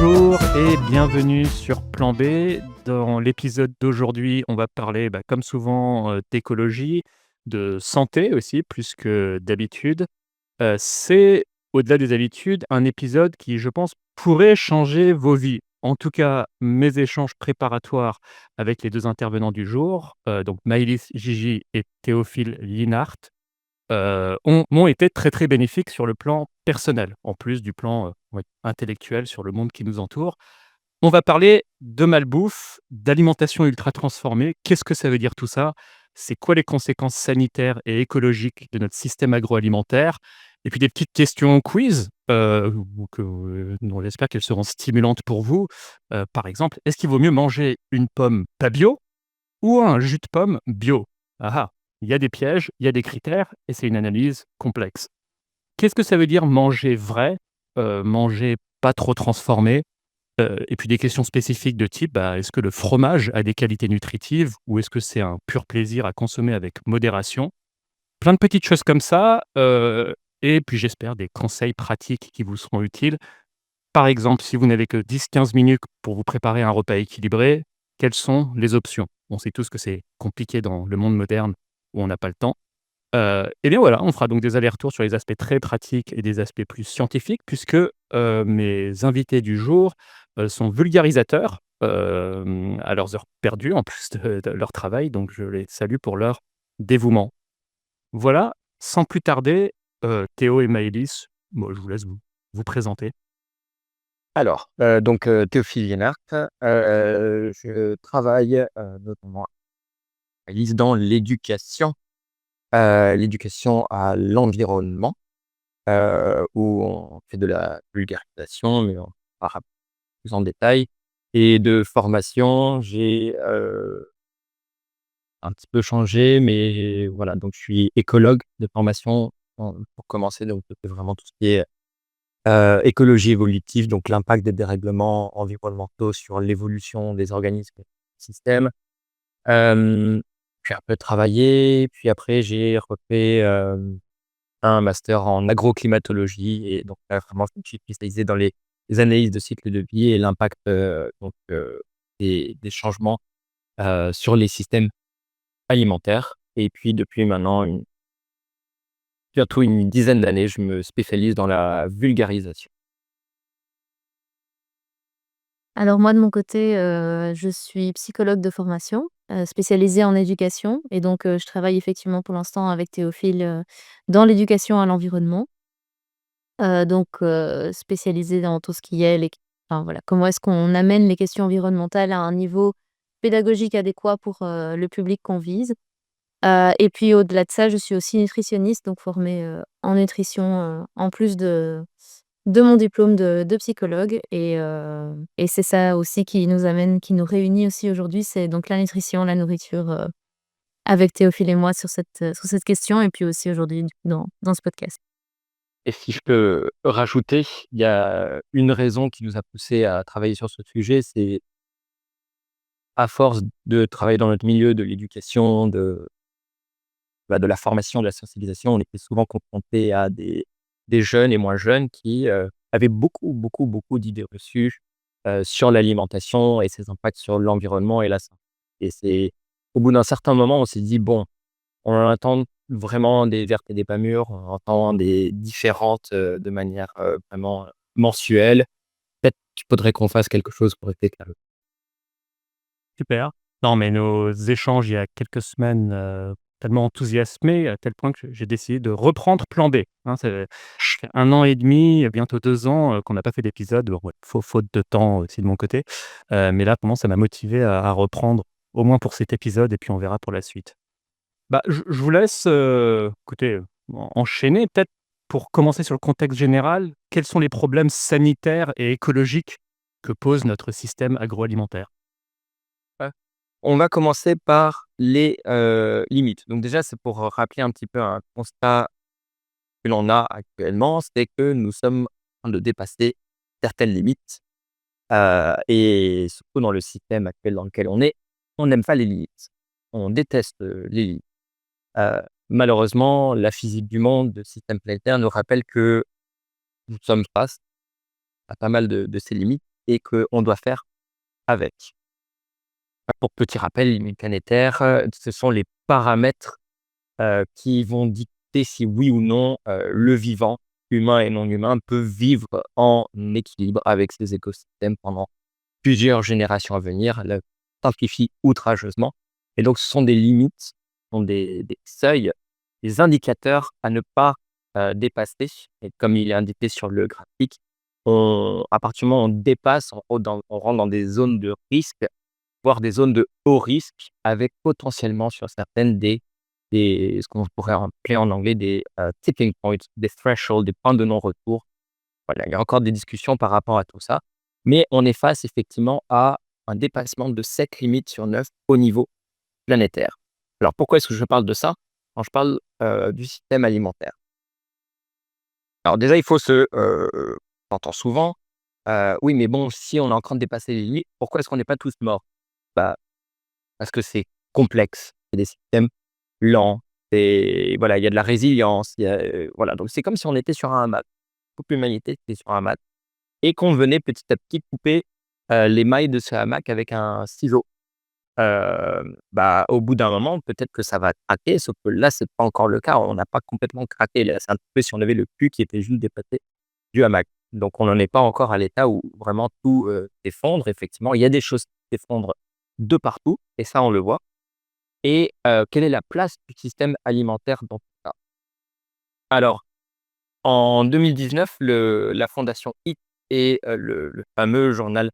Bonjour et bienvenue sur Plan B. Dans l'épisode d'aujourd'hui, on va parler, comme souvent, d'écologie, de santé aussi, plus que d'habitude. C'est, au-delà des habitudes, un épisode qui, je pense, pourrait changer vos vies. En tout cas, mes échanges préparatoires avec les 2 intervenants du jour, donc Maëlys Gigi et Théophile Linhart, ont m'ont été très, très bénéfiques sur le plan personnel, en plus du plan, ouais, intellectuel sur le monde qui nous entoure. On va parler de malbouffe, d'alimentation ultra transformée. Qu'est-ce que ça veut dire tout ça? C'est quoi les conséquences sanitaires et écologiques de notre système agroalimentaire? Et puis des petites questions quiz, dont j'espère qu'elles seront stimulantes pour vous. Par exemple, est-ce qu'il vaut mieux manger une pomme pas bio ou un jus de pomme bio? Ah ah, il y a des pièges, il y a des critères et c'est une analyse complexe. Qu'est-ce que ça veut dire manger vrai? Manger pas trop transformé? Et puis des questions spécifiques de type, est-ce que le fromage a des qualités nutritives ou est-ce que c'est un pur plaisir à consommer avec modération? Plein de petites choses comme ça, et puis j'espère des conseils pratiques qui vous seront utiles. Par exemple, si vous n'avez que 10-15 minutes pour vous préparer un repas équilibré, quelles sont les options? On sait tous que c'est compliqué dans le monde moderne où on n'a pas le temps. Et bien voilà, on fera donc des allers-retours sur les aspects très pratiques et des aspects plus scientifiques puisque, mes invités du jour, sont vulgarisateurs, à leurs heures perdues en plus de leur travail, donc je les salue pour leur dévouement. Voilà, sans plus tarder, Théo et Maëlys, moi je vous laisse vous présenter. Alors, Théophile Liénart, je travaille, notamment à Nice dans l'éducation à l'environnement, où on fait de la vulgarisation, mais on part plus en détail et de formation, j'ai, un petit peu changé, mais voilà, donc je suis écologue de formation, pour commencer, donc je fais vraiment tout ce qui est écologie évolutive, donc l'impact des dérèglements environnementaux sur l'évolution des organismes et systèmes. J'ai un peu travaillé, puis après j'ai refait, un master en agroclimatologie et donc là vraiment je me suis spécialisé dans les analyses de cycle de vie et l'impact, des changements, sur les systèmes alimentaires et puis depuis maintenant bientôt une dizaine d'années, je me spécialise dans la vulgarisation. Alors moi de mon côté, je suis psychologue de formation, spécialisée en éducation et donc je travaille effectivement pour l'instant avec Théophile, dans l'éducation à l'environnement. Spécialisée dans tout ce qui est les enfin voilà, comment est-ce qu'on amène les questions environnementales à un niveau pédagogique adéquat pour, le public qu'on vise. Et puis au-delà de ça, je suis aussi nutritionniste, donc formée, en nutrition, en plus de mon diplôme de psychologue et c'est ça aussi qui nous réunit aussi aujourd'hui, c'est donc la nutrition, la nourriture, avec Théophile et moi sur cette question et puis aussi aujourd'hui du coup dans ce podcast. Et si je peux rajouter, il y a une raison qui nous a poussé à travailler sur ce sujet, c'est à force de travailler dans notre milieu de l'éducation, de la formation, de la sensibilisation, on était souvent confrontés à des jeunes et moins jeunes qui, avaient beaucoup, beaucoup, beaucoup d'idées reçues, sur l'alimentation et ses impacts sur l'environnement et la santé. Et c'est au bout d'un certain moment, on s'est dit: «Bon, on en entend vraiment des vertes et des pas mûres, on entend des différentes, de manière, vraiment mensuelle. Peut-être qu'il faudrait qu'on fasse quelque chose pour essayer de». Super. Non, mais nos échanges il y a quelques semaines, tellement enthousiasmés à tel point que j'ai décidé de reprendre Plan B, hein. Ça fait 1 an et demi, bientôt 2 ans, qu'on n'a pas fait d'épisode. Bon, ouais, faute de temps aussi de mon côté, mais là, vraiment, ça m'a motivé à reprendre, au moins pour cet épisode et puis on verra pour la suite. Je vous laisse, écoutez, enchaîner peut-être pour commencer sur le contexte général. Quels sont les problèmes sanitaires et écologiques que pose notre système agroalimentaire? Ouais. On va commencer par les, limites. Donc déjà, c'est pour rappeler un petit peu un constat que l'on a actuellement, c'est que nous sommes en train de dépasser certaines limites, et surtout dans le système actuel dans lequel on n'aime pas les limites. On déteste, les limites. Malheureusement, la physique du monde, le système planétaire nous rappelle que nous sommes face à pas mal de ces limites et qu'on doit faire avec. Pour petit rappel, les limites planétaires, ce sont les paramètres, qui vont dicter si oui ou non, le vivant, humain et non humain, peut vivre en équilibre avec ces écosystèmes pendant plusieurs générations à venir. Le simplifie outrageusement et donc ce sont des limites, ce sont des seuils, des indicateurs à ne pas, dépasser et comme il est indiqué sur le graphique, à partir du moment où on dépasse, on rentre dans des zones de risque, voire des zones de haut risque avec potentiellement sur certaines des ce qu'on pourrait appeler en anglais des, tipping points, des thresholds, des points de non-retour. Voilà, il y a encore des discussions par rapport à tout ça, mais on est face effectivement à un dépassement de 7 limites sur 9 au niveau planétaire. Alors pourquoi est-ce que je parle de ça? Quand je parle, du système alimentaire. Alors déjà, il faut on entend souvent, «Oui, mais bon, si on est en train de dépasser les limites, pourquoi est-ce qu'on n'est pas tous morts?» Bah, parce que c'est complexe, c'est des systèmes lents, c'est voilà, il y a de la résilience, il y a, voilà, donc c'est comme si on était sur un hamac. Toute l'humanité était sur un hamac et qu'on venait petit à petit couper, les mailles de ce hamac avec un ciseau. Bah, au bout d'un moment, peut-être que ça va craquer, sauf que là, c'est pas encore le cas. On n'a pas complètement craqué. Là, c'est un peu si on avait le cul qui était juste dépassé du hamac. Donc on n'en est pas encore à l'état où vraiment tout, s'effondre. Effectivement, il y a des choses qui s'effondrent de partout et ça, on le voit et quelle est la place du système alimentaire dans tout ça? Alors, en 2019, la fondation HIT et le fameux journal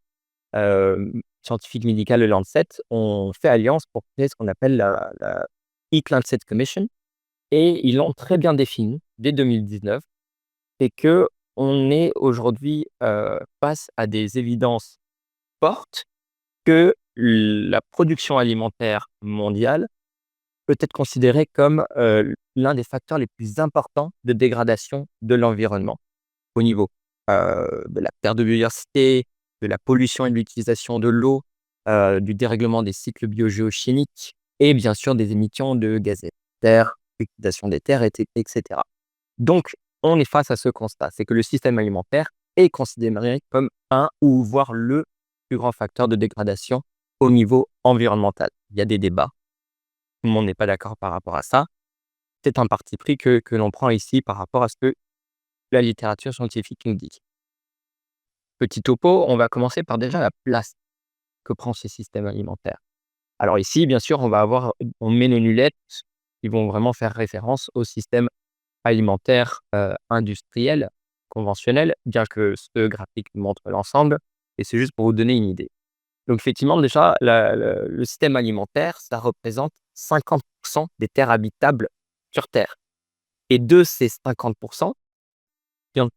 scientifique médical, le Lancet, ont fait alliance pour créer ce qu'on appelle la Eat-Lancet Commission et ils l'ont très bien défini dès 2019. C'est qu'on est aujourd'hui, face à des évidences fortes que la production alimentaire mondiale peut être considérée comme, l'un des facteurs les plus importants de dégradation de l'environnement au niveau, de la perte de biodiversité, de la pollution et de l'utilisation de l'eau, du dérèglement des cycles biogéochimiques et bien sûr des émissions de gaz à effet de serre, l'oxydation des terres et cetera. Donc on est face à ce constat, c'est que le système alimentaire est considéré comme un ou voire le plus grand facteur de dégradation au niveau environnemental. Il y a des débats, tout le monde n'est pas d'accord par rapport à ça. C'est un parti pris que l'on prend ici par rapport à ce que la littérature scientifique nous dit. Petit topo, on va commencer par déjà la place que prend ce système alimentaire. Alors ici, bien sûr, on met nos lunettes qui vont vraiment faire référence au système alimentaire, industriel, conventionnel, bien que ce graphique montre l'ensemble et c'est juste pour vous donner une idée. Donc effectivement, déjà, le système alimentaire, ça représente 50 des terres habitables sur terre et de ces 50, il y en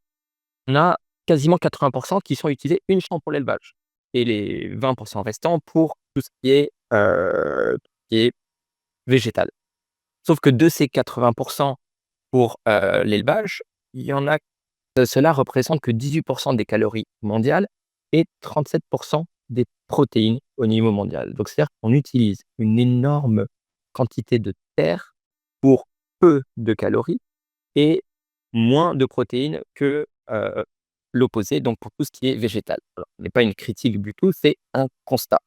a quasiment 80 qui sont utilisés uniquement pour l'élevage et les 20 restants pour tout ce qui est végétal. Sauf que de ces 80 pour, l'élevage, il y en a cela représente que 18 des calories mondiales et 37 des protéines au niveau mondial. Donc c'est-à-dire qu'on utilise une énorme quantité de terre pour peu de calories et moins de protéines que, l'opposé, donc pour tout ce qui est végétal. Alors, ce n'est pas une critique du tout, c'est un constat.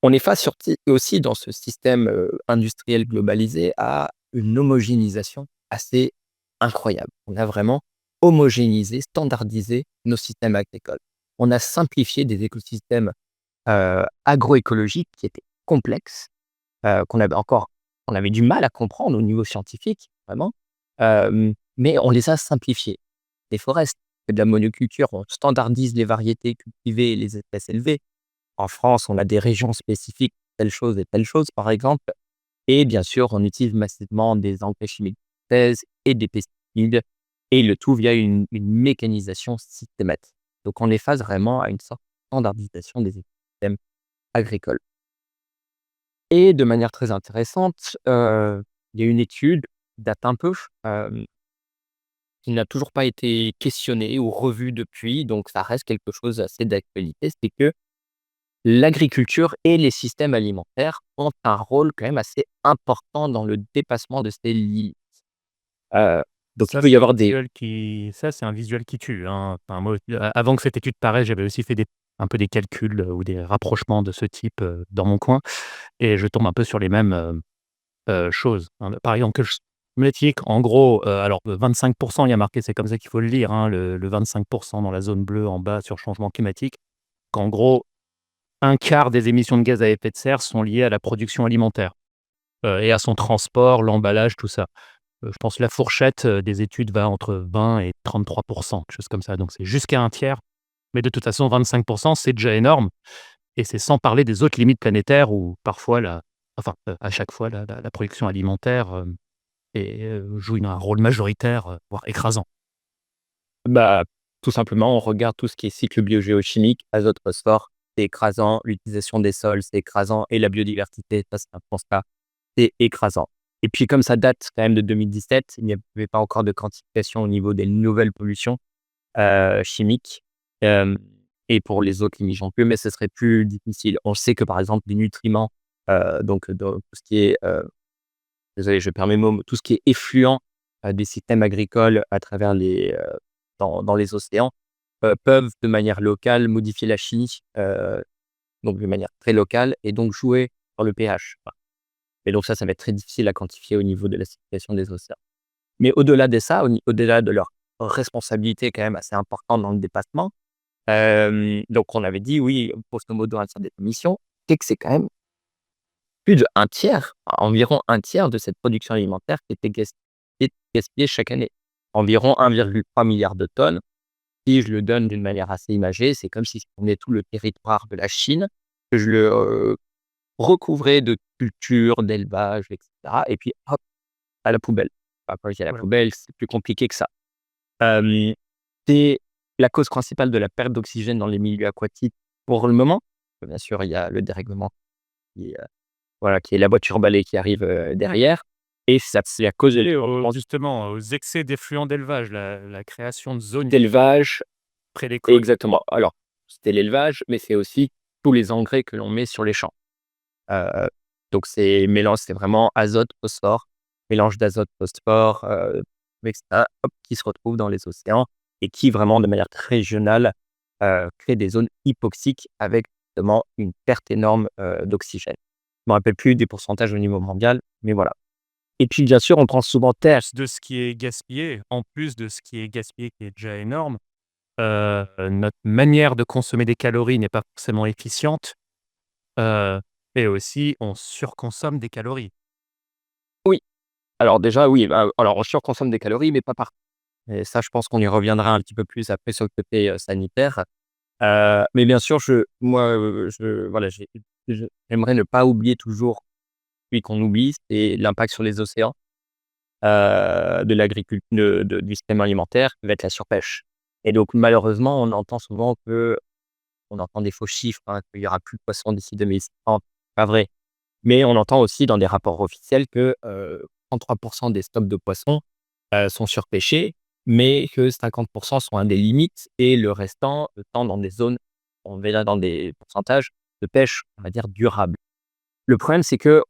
On est face surti aussi dans ce système, industriel globalisé à une homogénéisation assez incroyable. On a vraiment homogénéisé, standardisé nos systèmes agricoles. On a simplifié des écosystèmes, agroécologiques qui étaient complexes, qu'on avait du mal à comprendre au niveau scientifique, vraiment, mais on les a simplifiés. Les forêts, c'est de la monoculture, on standardise les variétés cultivées et les espèces élevées. En France, on a des régions spécifiques, telle chose et telle chose, par exemple. Et bien sûr, on utilise massivement des engrais chimiques de synthèse et des pesticides, et le tout via une mécanisation systématique. Donc, on est face vraiment à une sorte de standardisation des écosystèmes agricoles. Et de manière très intéressante, il y a une étude qui date un peu, qui n'a toujours pas été questionnée ou revue depuis, donc ça reste quelque chose assez d'actualité. C'est que l'agriculture et les systèmes alimentaires ont un rôle quand même assez important dans le dépassement de ces limites. Heu, Donc il Ça, peut y c'est un avoir des visuel qui tue, hein. Enfin, moi, avant que cette étude paraisse, j'avais aussi fait un peu des calculs, ou des rapprochements de ce type, dans mon coin et je tombe un peu sur les mêmes, choses, hein. Par exemple, que je me dis qu'en gros, alors, 25 il y a marqué, c'est comme ça qu'il faut le lire, hein, le 25 dans la zone bleue en bas sur changement climatique, qu'en gros, un quart des émissions de gaz à effet de serre sont liées à la production alimentaire, et à son transport, l'emballage, tout ça. Je pense la fourchette, des études va entre 20 et 33 quelque chose comme ça, donc c'est jusqu'à un tiers. Mais de toute façon 25 c'est déjà énorme et c'est sans parler des autres limites planétaires où parfois à chaque fois la production alimentaire, joue un rôle majoritaire, voire écrasant. bah, tout simplement, on regarde tout ce qui est cycle biogéochimique, azote, phosphore, c'est écrasant, l'utilisation des sols, c'est écrasant et la biodiversité, ça c'est un constat, c'est écrasant. Et puis comme ça date quand même de 2017, il n'y avait pas encore de quantification au niveau des nouvelles pollutions, chimiques, hem et pour les autres limites non plus, mais ce serait plus difficile. On sait que par exemple les nutriments, donc dans tout ce qui est, désolé, je perds mes mots, tout ce qui est effluent, des systèmes agricoles à travers dans les océans, peuvent de manière locale modifier la chimie, donc de manière très locale et donc jouer sur le pH. Voilà. Et donc ça va être très difficile à quantifier au niveau de l'acidification des océans. Mais au-delà de ça, au-delà de leur responsabilité quand même assez importante dans le dépassement, donc on avait dit oui, grosso modo, un tiers des émissions, c'est que c'est quand même plus de un tiers, environ un tiers de cette production alimentaire qui était gaspillée chaque année. Environ 1,3 milliard de tonnes. Si je le donne d'une manière assez imagée, c'est comme si je prenais tout le territoire de la Chine, que je le, recouvrais de cultures, d'élevage et cetera et puis hop, à la poubelle. Enfin, quand je dis à la Voilà. poubelle, c'est plus compliqué que ça. Hem, c'est la cause principale de la perte d'oxygène dans les milieux aquatiques pour le moment. Bien sûr, il y a le dérèglement qui est, voilà, qui est la voiture balai qui arrive, derrière et ça c'est à cause de Et l'effondrement justement, aux excès d'effluents d'élevage, la création de zones d'élevage. près des côtes. Exactement. Alors, c'était l'élevage, mais c'est aussi tous les engrais que l'on met sur les champs. Heu, donc c'est vraiment azote, phosphore, mélange d'azote, phosphore, et cetera, hop, qui se retrouvent dans les océans et qui vraiment de manière très régionale, crée des zones hypoxiques avec justement une perte énorme, d'oxygène. Je me rappelle plus des pourcentages au niveau mondial, mais voilà. Et puis bien sûr, on prend souvent terre. De ce qui est gaspillé, en plus de ce qui est gaspillé qui est déjà énorme, notre manière de consommer des calories n'est pas forcément efficiente, heu et aussi on surconsomme des calories. Oui, alors déjà oui, bah, alors on surconsomme des calories, mais pas partout. Et ça, je pense qu'on y reviendra un petit peu plus après sur le côté, sanitaire. Mais bien sûr, voilà, j'aimerais ne pas oublier toujours celui qu'on oublie, c'est l'impact sur les océans, de l'agriculture, du système alimentaire, qui va être la surpêche. Et donc malheureusement, on entend des faux chiffres, hein, qu'il y aura plus de poissons d'ici 2050, pas vrai. Mais on entend aussi dans des rapports officiels que, 33 des stocks de poissons, sont surpêchés, mais que 50 sont à des limites et le restant étant dans des zones, on verra dans des pourcentages de pêche, on va dire durable. Le problème, c'est que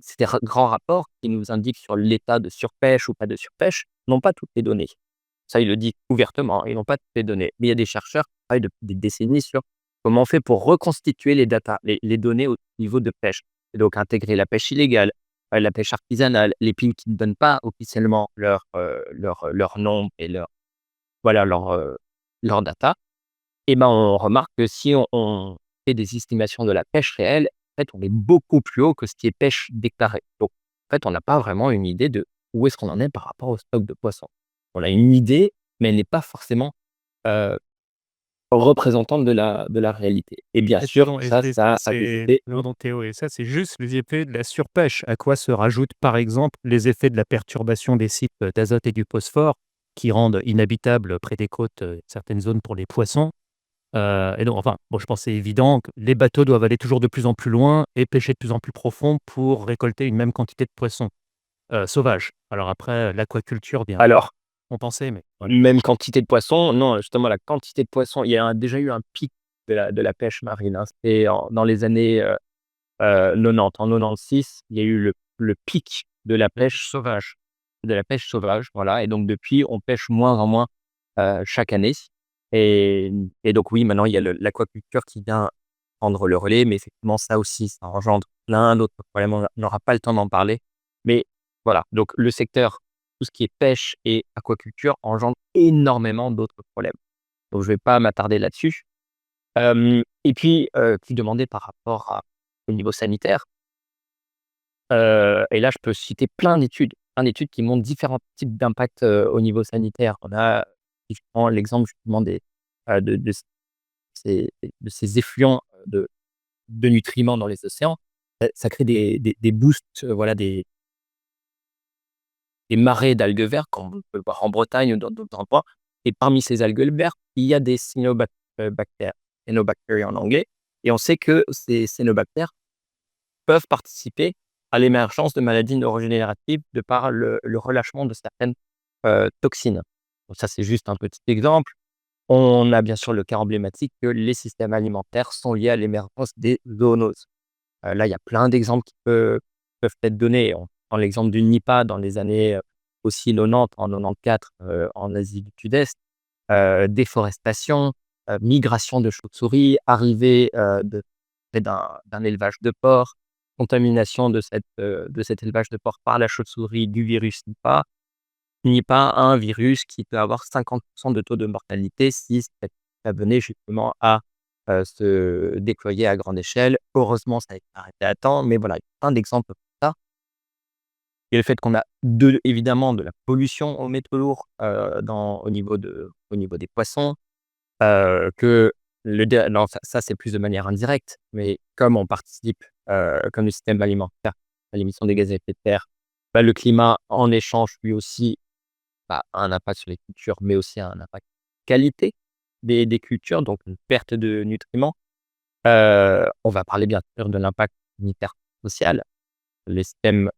c'est des grands rapports qui nous indiquent sur l'état de surpêche ou pas de surpêche, n'ont pas toutes les données. Ça, ils le disent ouvertement, ils n'ont pas toutes les données. Mais il y a des chercheurs qui travaillent depuis des décennies sur comment on fait pour reconstituer les données au niveau de pêche. Et donc intégrer la pêche illégale, la pêche artisanale, les pays qui ne donnent pas officiellement leur nom et voilà, leur data. Et ben, on remarque que si on fait des estimations de la pêche réelle, en fait, on est beaucoup plus haut que ce qui est pêche déclarée. Donc, en fait, on n'a pas vraiment une idée de où est-ce qu'on en est par rapport au stock de poissons. On a une idée, mais elle n'est pas forcément, heu, représentante de la réalité. Et bien Et sûr, pardon et ça, c'est ça a des c'est effets. pardon Théo et ça, c'est juste les effets de la surpêche. À quoi se rajoutent, par exemple, les effets de la perturbation des sites, d'azote et du phosphore qui rendent inhabitables près des côtes, certaines zones pour les poissons. Et donc enfin, bon, je pense que c'est évident que les bateaux doivent aller toujours de plus en plus loin et pêcher de plus en plus profond pour récolter une même quantité de poissons, sauvages. Alors après, l'aquaculture vient Alors, compenser, mais voilà. même quantité de poissons, non, justement, la quantité de poissons, il y a déjà eu un pic de la pêche marine, hein. C'était dans les années, 90. En 96, il y a eu le pic de la pêche Sauvage. de la pêche sauvage, voilà et donc depuis, on pêche moins en moins, chaque année et et donc oui, maintenant il y a l'aquaculture qui vient prendre le relais, mais effectivement ça aussi, ça engendre plein d'autres problèmes. On n'aura pas le temps d'en parler, mais voilà, donc le secteur, tout ce qui est pêche et aquaculture engendre énormément d'autres problèmes. Donc je vais pas m'attarder là-dessus. Et puis, tu demandais par rapport au niveau sanitaire, et là je peux citer plein d'études qui montrent différents types d'impacts, au niveau sanitaire. On a, si je prends l'exemple justement de ces effluents, de nutriments dans les océans, ça crée des boosts, voilà, des marées d'algues vertes comme on peut le voir en Bretagne ou dans d'autres endroits et parmi ces algues vertes, il y a des cyanobactères, cyanobactéries en anglais et on sait que ces cyanobactères peuvent participer à l'émergence de maladies neurodégénératives de par le relâchement de certaines, toxines. Donc ça, c'est juste un petit exemple. On a bien sûr le cas emblématique que les systèmes alimentaires sont liés à l'émergence des zoonoses. Là, il y a plein d'exemples qui peuvent être donnés. On prend l'exemple du Nipah dans les années, aussi 90, en 94, en Asie du Sud-Est. Déforestation, migration de chauves-souris, arrivée, d'un élevage de porcs, contamination de cet élevage de porcs par la chauve-souris du virus Nipah. Nipah, un virus qui peut avoir 50 de taux de mortalité si ça venait justement à, se déployer à grande échelle. Heureusement, ça a été arrêté à temps, mais voilà, il y a plein d'exemples comme ça. Et le fait qu'on a évidemment de la pollution aux métaux lourds, au niveau des poissons, que le dé non, ça c'est plus de manière indirecte, mais comme on participe, comme le système alimentaire à l'émission des gaz à effet de serre, bah, le climat en échange lui aussi, bah, a un impact sur les cultures, mais aussi a un impact qualité des cultures, donc une perte de nutriments. On va parler bien sûr de l'impact sanitaire social. Les systèmes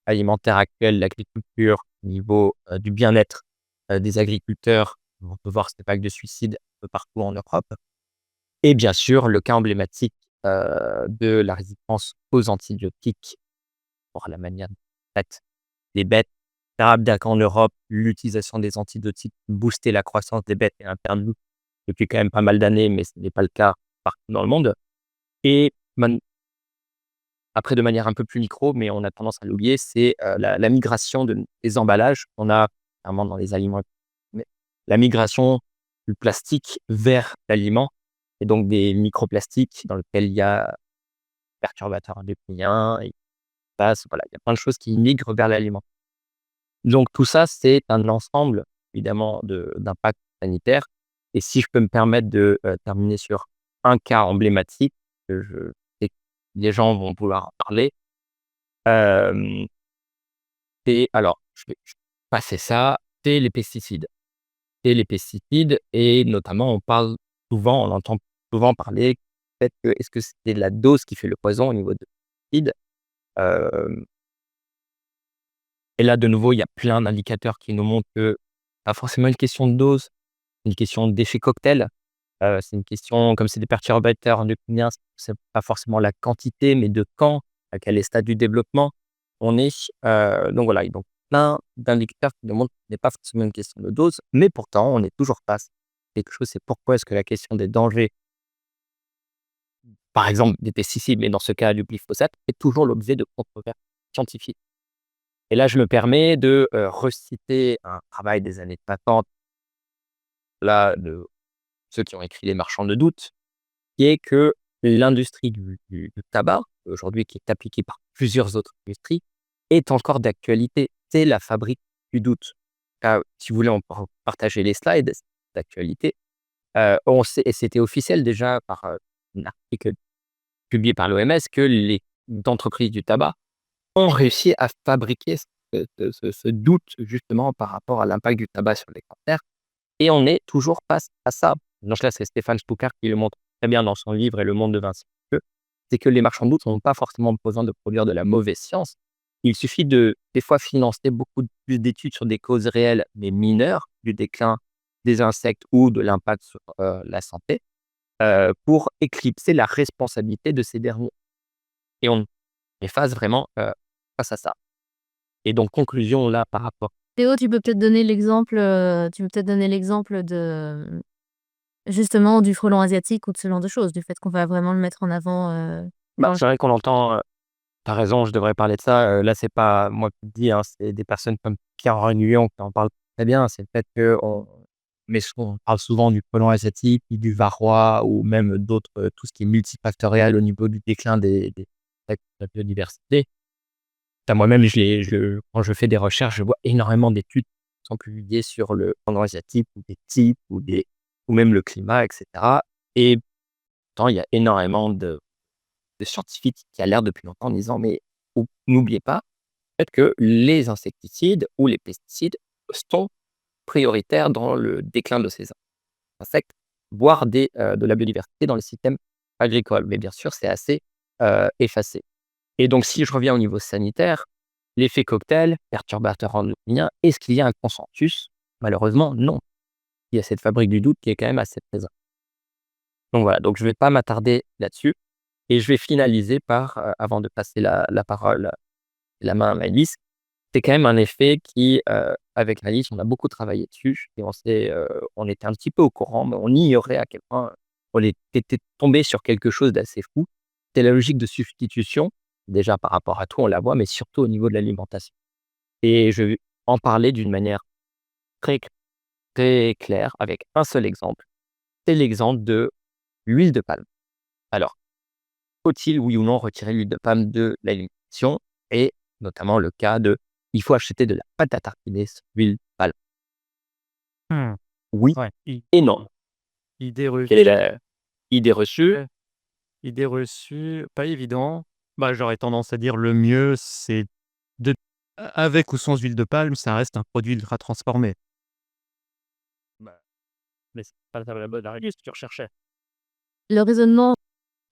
alimentaires actuels, l'agriculture, au niveau, du bien-être, des agriculteurs, on peut voir cette vague de suicides un peu partout en Europe. Et bien sûr, le cas emblématique, de la résistance aux antibiotiques pour la manière dont on traite les bêtes, et cetera. Bien qu'en Europe, l'utilisation des antibiotiques boostait la croissance des bêtes et interdit depuis quand même pas mal d'années, mais ce n'est pas le cas partout dans le monde. Et man après de manière un peu plus micro, mais on a tendance à l'oublier, c'est, la migration des emballages. On a, notamment dans les aliments, mais la migration du plastique vers l'aliment et donc des microplastiques dans lequel il y a perturbateurs endocriniens et passe, voilà, il y a plein de choses qui migrent vers l'aliment. Donc tout ça, c'est un ensemble évidemment d'impacts sanitaires et si je peux me permettre de, terminer sur un cas emblématique que je sais que les gens vont vouloir en parler, hem, c'est alors je vais passer ça, c'est les pesticides. C'est les pesticides et notamment on entend souvent parler du fait que est-ce que c'est la dose qui fait le poison au niveau des pesticides? Hem Et là, de nouveau, il y a plein d'indicateurs qui nous montrent que pas forcément une question de dose, une question d'effet cocktail. C'est une question comme c'est des perturbateurs endocriniens, c'est pas forcément la quantité, mais de quand, à quel stade du développement on est. Donc voilà, et donc plein d'indicateurs qui nous montrent que ce n'est pas forcément une question de dose, mais pourtant on est toujours face à quelque chose. C'est pourquoi est-ce que la question des dangers, par exemple des pesticides, mais dans ce cas du glyphosate, est toujours l'objet de controverses scientifiques. Et là, je me permets de, reciter un travail des années 50, là, de ceux qui ont écrit Les Marchands de doute, qui est que l'industrie du tabac, aujourd'hui qui est appliquée par plusieurs autres industries, est encore d'actualité. C'est la fabrique du doute. Si vous voulez, on peut partager les slides d'actualité. On sait et c'était officiel déjà par, un article publié par l'OMS que les entreprises du tabac ont réussi à fabriquer ce doute justement par rapport à l'impact du tabac sur les cancers et on est toujours face à ça. Donc là, c'est Stéphane Stuckart qui le montre très bien dans son livre et Le Monde de Vincent Leclerc, c'est que les marchands de doute n'ont pas forcément besoin de produire de la mauvaise science. Il suffit des fois, financer beaucoup plus d'études sur des causes réelles, mais mineures, du déclin des insectes ou de l'impact sur, la santé, pour éclipser la responsabilité de ces derniers et on est face vraiment, face à ça. Et donc conclusion là par rapport Théo, tu peux peut-être donner l'exemple justement du frelon asiatique ou de ce genre de choses, du fait qu'on va vraiment le mettre en avant, dans le c'est vrai qu'on l'entend, tu raison, je devrais parler de ça, là, c'est pas moi qui le dis, hein, c'est des personnes comme Pierre Nguyen qui en parlent très bien. C'est le fait qu'on on parle souvent du frelon asiatique, du varroa ou même d'autres, tout ce qui est multifactoriel au niveau du déclin des de la biodiversité. Moi-même, quand je fais des recherches, je vois énormément d'études qui sont publiées sur le frelon asiatique ou des types ou même le climat et cetera, et pourtant il y a énormément de scientifiques qui alertent depuis longtemps en disant: «Mais n'oubliez pas peut-être que les insecticides ou les pesticides sont prioritaires dans le déclin de ces insectes, voire de la biodiversité dans le système agricole». Mais bien sûr, c'est assez, effacé. Et donc si je reviens au niveau sanitaire, l'effet cocktail, perturbateur endocrinien, est-ce qu'il y a un consensus? Malheureusement, non. Il y a cette fabrique du doute qui est quand même assez présente. Donc voilà, donc je ne vais pas m'attarder là-dessus et je vais finaliser par, avant de passer la parole, la main à Maëlys, c'est quand même un effet qui, avec Maëlys, on a beaucoup travaillé dessus et on était un petit peu au courant, mais on ignorait à quel point on était tombé sur quelque chose d'assez fou. C'est la logique de substitution. Déjà par rapport à tout, on la voit, mais surtout au niveau de l'alimentation. Et je vais en parler d'une manière très très claire avec un seul exemple. C'est l'exemple de l'huile de palme. Alors, faut-il, oui ou non, retirer l'huile de palme de l'alimentation? Et notamment le cas de il faut acheter de la pâte à tartiner sans huile de palme. Mmh. Oui Ouais, et non. idée Quelle est reçue. la idée reçue? Idée reçue, pas évident. Bah, j'aurais tendance à dire le mieux, c'est de avec ou sans huile de palme, ça reste un produit ultra transformé. Bah, mais c'est pas la réponse que tu recherchais. le raisonnement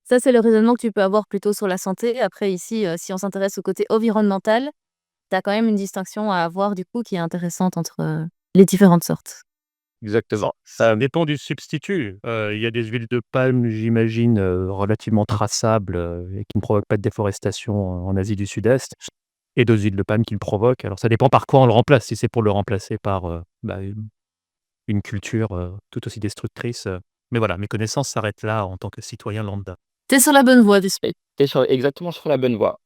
Ça, c'est le raisonnement que tu peux avoir plutôt sur la santé. Après ici, si on s'intéresse au côté environnemental, tu as quand même une distinction à avoir du coup qui est intéressante entre, les différentes sortes. Exactement. Ça dépend du substitut. Il y a des huiles de palme, j'imagine, relativement traçables, et qui ne provoquent pas de déforestation en Asie du Sud-Est et d'autres huiles de palme qui le provoquent. Alors ça dépend par quoi on le remplace. Si c'est pour le remplacer par, une culture, tout aussi destructrice, mais voilà, mes connaissances s'arrêtent là en tant que citoyen lambda. Tu es sur la bonne voie d'esprit. Tu es exactement sur la bonne voie.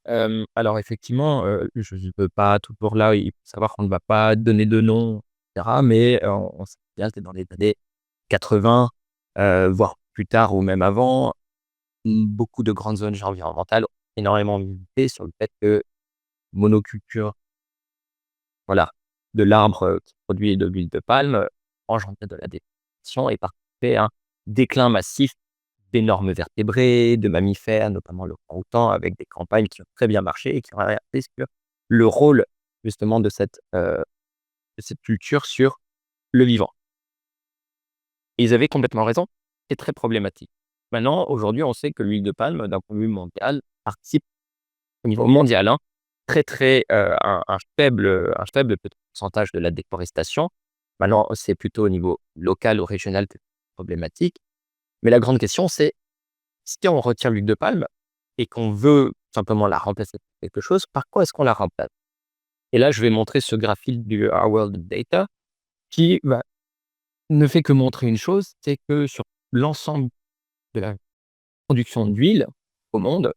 Alors effectivement, je ne peux pas toujours là, il faut savoir qu'on ne va pas donner de nom et cetera, mais on sait bien que dans les années 80, voire plus tard ou même avant, beaucoup de grandes ONG environnementales ont énormément milité sur le fait que monoculture, voilà, de l'arbre, qui produit de l'huile de palme, engendrait de la déforestation et participait à un déclin massif d'énormes vertébrés, de mammifères, notamment le orang-outan, avec des campagnes qui ont très bien marché et qui ont alerté sur le rôle justement de cette culture sur le vivant. Et ils avaient complètement raison, c'est très problématique. Maintenant, aujourd'hui, on sait que l'huile de palme, d'un point de vue mondial, participe au niveau mondial, hein, très, très, un faible pourcentage de la déforestation. Maintenant, c'est plutôt au niveau local ou régional que c'est problématique. Mais la grande question, c'est si on retire l'huile de palme et qu'on veut simplement la remplacer par quelque chose, par quoi est-ce qu'on la remplace? Et là, je vais montrer ce graphique du Our World Data qui, ne fait que montrer une chose, c'est que sur l'ensemble de la production d'huile au monde,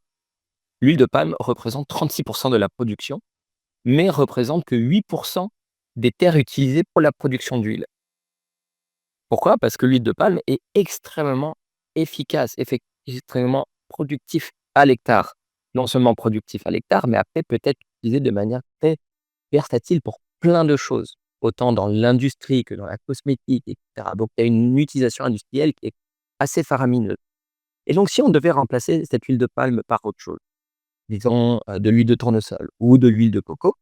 l'huile de palme représente 36 de la production, mais représente que 8 des terres utilisées pour la production d'huile. Pourquoi? Parce que l'huile de palme est extrêmement efficace, extrêmement productif à l'hectare. Non seulement productif à l'hectare, mais après peut être utilisé de manière très versatile pour plein de choses, autant dans l'industrie que dans la cosmétique et cetera. Donc il y a une utilisation industrielle qui est assez faramineuse. Et donc si on devait remplacer cette huile de palme par autre chose, disons, de l'huile de tournesol ou de l'huile de coco,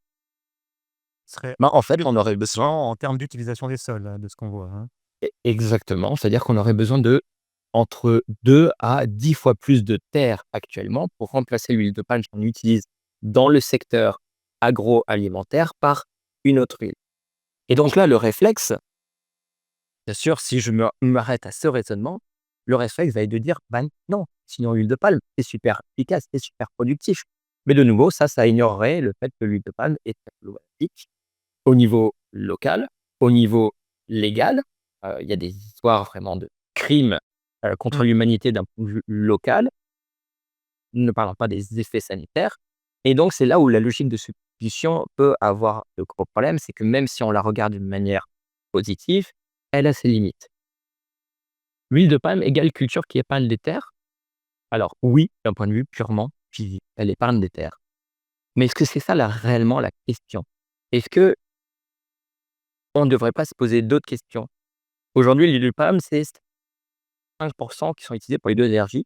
Serait en fait, on aurait besoin besoin en termes d'utilisation des sols, de ce qu'on voit, hein. exactement, c'est-à-dire qu'on aurait besoin de entre 2 à 10 fois plus de terre actuellement pour remplacer l'huile de palme qu'on utilise dans le secteur agroalimentaire par une autre huile. Et donc là, le réflexe, bien sûr, si je m'arrête à ce raisonnement, le réflexe va être de dire: «Ben non, sinon l'huile de palme, c'est super efficace, c'est super productif. Mais de nouveau, ça ignorerait le fait que l'huile de palme est problématique au niveau local, au niveau légal. Il y a des histoires vraiment de crimes contre Mmh. l'humanité d'un point de vue local, ne parlons pas des effets sanitaires. Et donc, c'est là où la logique de substitution peut avoir de gros problèmes, c'est que même si on la regarde d'une manière positive, elle a ses limites. L'huile de palme égale culture qui épargne des terres. Alors oui, d'un point de vue purement physique, elle épargne des terres. Mais est-ce que c'est ça réellement la question? Est-ce que on ne devrait pas se poser d'autres questions? Aujourd'hui, l'huile de palme, c'est 5% qui sont utilisés pour les 2 énergies,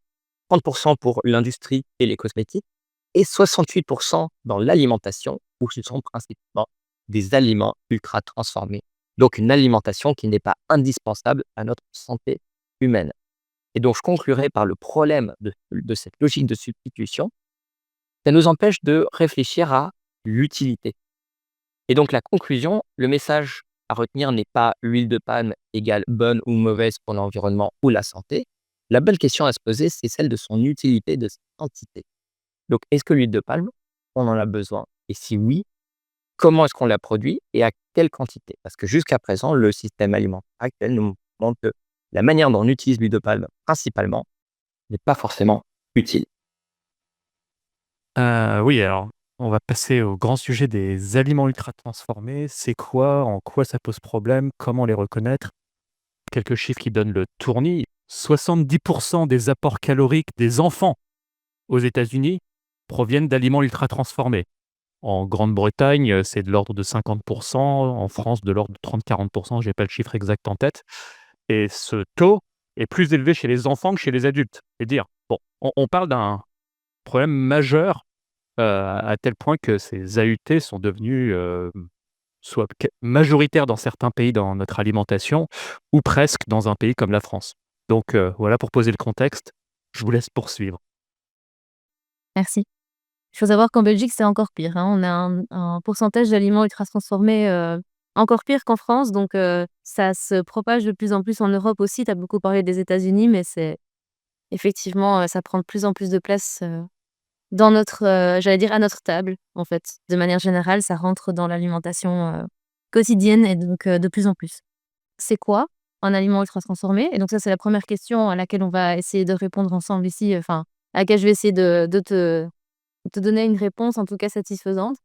30% pour l'industrie et les cosmétiques et 68% dans l'alimentation où ce sont principalement des aliments ultra transformés. Donc une alimentation qui n'est pas indispensable à notre santé humaine. Et donc je conclurai par le problème de cette logique de substitution. Ça nous empêche de réfléchir à l'utilité. Et donc la conclusion, le message à retenir n'est pas l'huile de palme égale bonne ou mauvaise pour l'environnement ou la santé. La bonne question à se poser, c'est celle de son utilité, de sa quantité. Donc est-ce que l'huile de palme, on en a besoin? Et si oui, comment est-ce qu'on la produit et à quelle quantité? Parce que jusqu'à présent, le système alimentaire actuel nous montre que la manière dont on utilise l'huile de palme principalement n'est pas forcément utile. Oui, alors, on va passer au grand sujet des aliments ultra transformés. C'est quoi? En quoi ça pose problème? Comment les reconnaître? Quelques chiffres qui donnent le tournis. 70 des apports caloriques des enfants aux États-Unis proviennent d'aliments ultra transformés. En Grande-Bretagne, c'est de l'ordre de 50, en France de l'ordre de 30-40, j'ai pas le chiffre exact en tête et ce taux est plus élevé chez les enfants que chez les adultes. C'est dire, bon, on parle d'un problème majeur, à tel point que ces AUT sont devenus, soit majoritaires dans certains pays dans notre alimentation ou presque dans un pays comme la France. Donc voilà pour poser le contexte. Je vous laisse poursuivre. Merci. Il faut savoir qu'en Belgique, c'est encore pire, hein. On a un pourcentage d'aliments ultra transformés, encore pire qu'en France, donc ça se propage de plus en plus en Europe aussi. Tu as beaucoup parlé des États-Unis, mais c'est effectivement, ça prend de plus en plus de place, dans notre, j'allais dire à notre table, en fait. De manière générale, ça rentre dans l'alimentation, quotidienne et donc de plus en plus. C'est quoi un aliment ultra transformé? Et donc ça, c'est la première question à laquelle on va essayer de répondre ensemble ici, enfin, à laquelle je vais essayer de te donner une réponse en tout cas satisfaisante.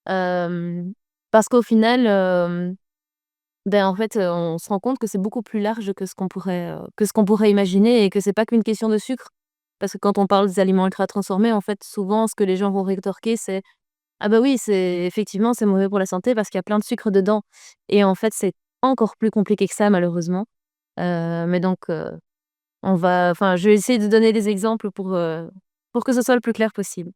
Hem, Parce qu'au final, en fait, on se rend compte que c'est beaucoup plus large que ce qu'on pourrait imaginer et que c'est pas qu'une question de sucre. Parce que quand on parle des aliments ultra transformés, en fait, souvent ce que les gens vont rétorquer, c'est: «Ah bah oui, c'est effectivement, c'est mauvais pour la santé parce qu'il y a plein de sucre dedans» et en fait, c'est encore plus compliqué que ça malheureusement. Mais donc, je vais essayer de donner des exemples pour que ce soit le plus clair possible.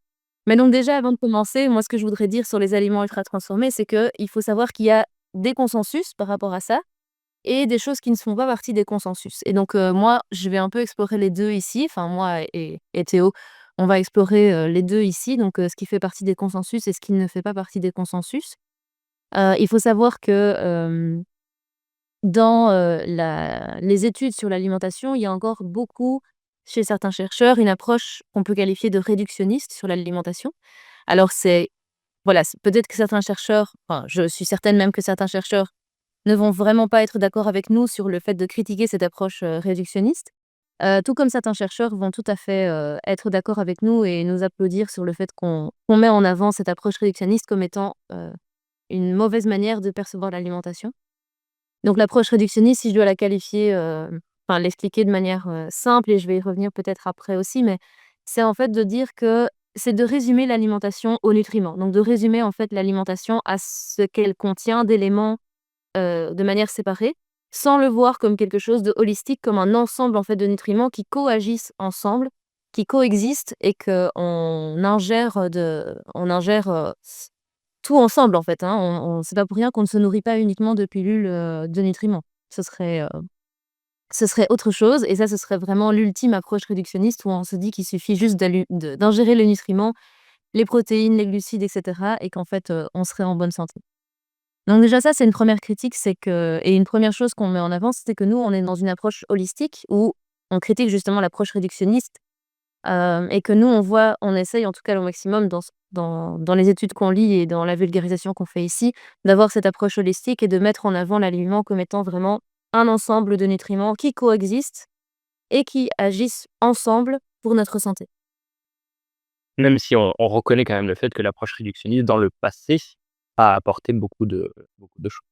Mais donc déjà, avant de commencer, moi, ce que je voudrais dire sur les aliments ultra transformés, c'est qu'il faut savoir qu'il y a des consensus par rapport à ça et des choses qui ne font pas partie des consensus. Et donc, moi, je vais un peu explorer les 2 ici. Enfin, moi et Théo, on va explorer, les 2 ici, donc, ce qui fait partie des consensus et ce qui ne fait pas partie des consensus. Il faut savoir que, dans, les études sur l'alimentation, il y a encore beaucoup, chez certains chercheurs, une approche qu'on peut qualifier de réductionniste sur l'alimentation. Alors c'est voilà, c'est peut-être que certains chercheurs, enfin, je suis certaine même que certains chercheurs ne vont vraiment pas être d'accord avec nous sur le fait de critiquer cette approche, réductionniste. Tout comme certains chercheurs vont tout à fait, être d'accord avec nous et nous applaudir sur le fait qu'on met en avant cette approche réductionniste comme étant, une mauvaise manière de percevoir l'alimentation. Donc l'approche réductionniste, si je dois la qualifier, enfin l'expliquer de manière, simple et je vais y revenir peut-être après aussi, mais c'est en fait de dire que c'est de résumer l'alimentation aux nutriments. Donc de résumer en fait l'alimentation à ce qu'elle contient d'éléments, de manière séparée, sans le voir comme quelque chose de holistique, comme un ensemble en fait de nutriments qui coagissent ensemble, qui coexistent et qu'on ingère, tout ensemble en fait, hein. On c'est pas pour rien qu'on ne se nourrit pas uniquement de pilules, de nutriments. Ce serait autre chose et ça, ce serait vraiment l'ultime approche réductionniste où on se dit qu'il suffit juste d'ingérer les nutriments, les protéines, les glucides et cetera et qu'en fait, on serait en bonne santé. Donc déjà ça, c'est une première critique, c'est que et une première chose qu'on met en avant, c'est que nous, on est dans une approche holistique où on critique justement l'approche réductionniste, et que nous on essaye en tout cas au maximum dans les études qu'on lit et dans la vulgarisation qu'on fait ici, d'avoir cette approche holistique et de mettre en avant l'aliment comme étant vraiment un ensemble de nutriments qui coexistent et qui agissent ensemble pour notre santé. Même si on reconnaît quand même le fait que l'approche réductionniste dans le passé a apporté beaucoup de choses.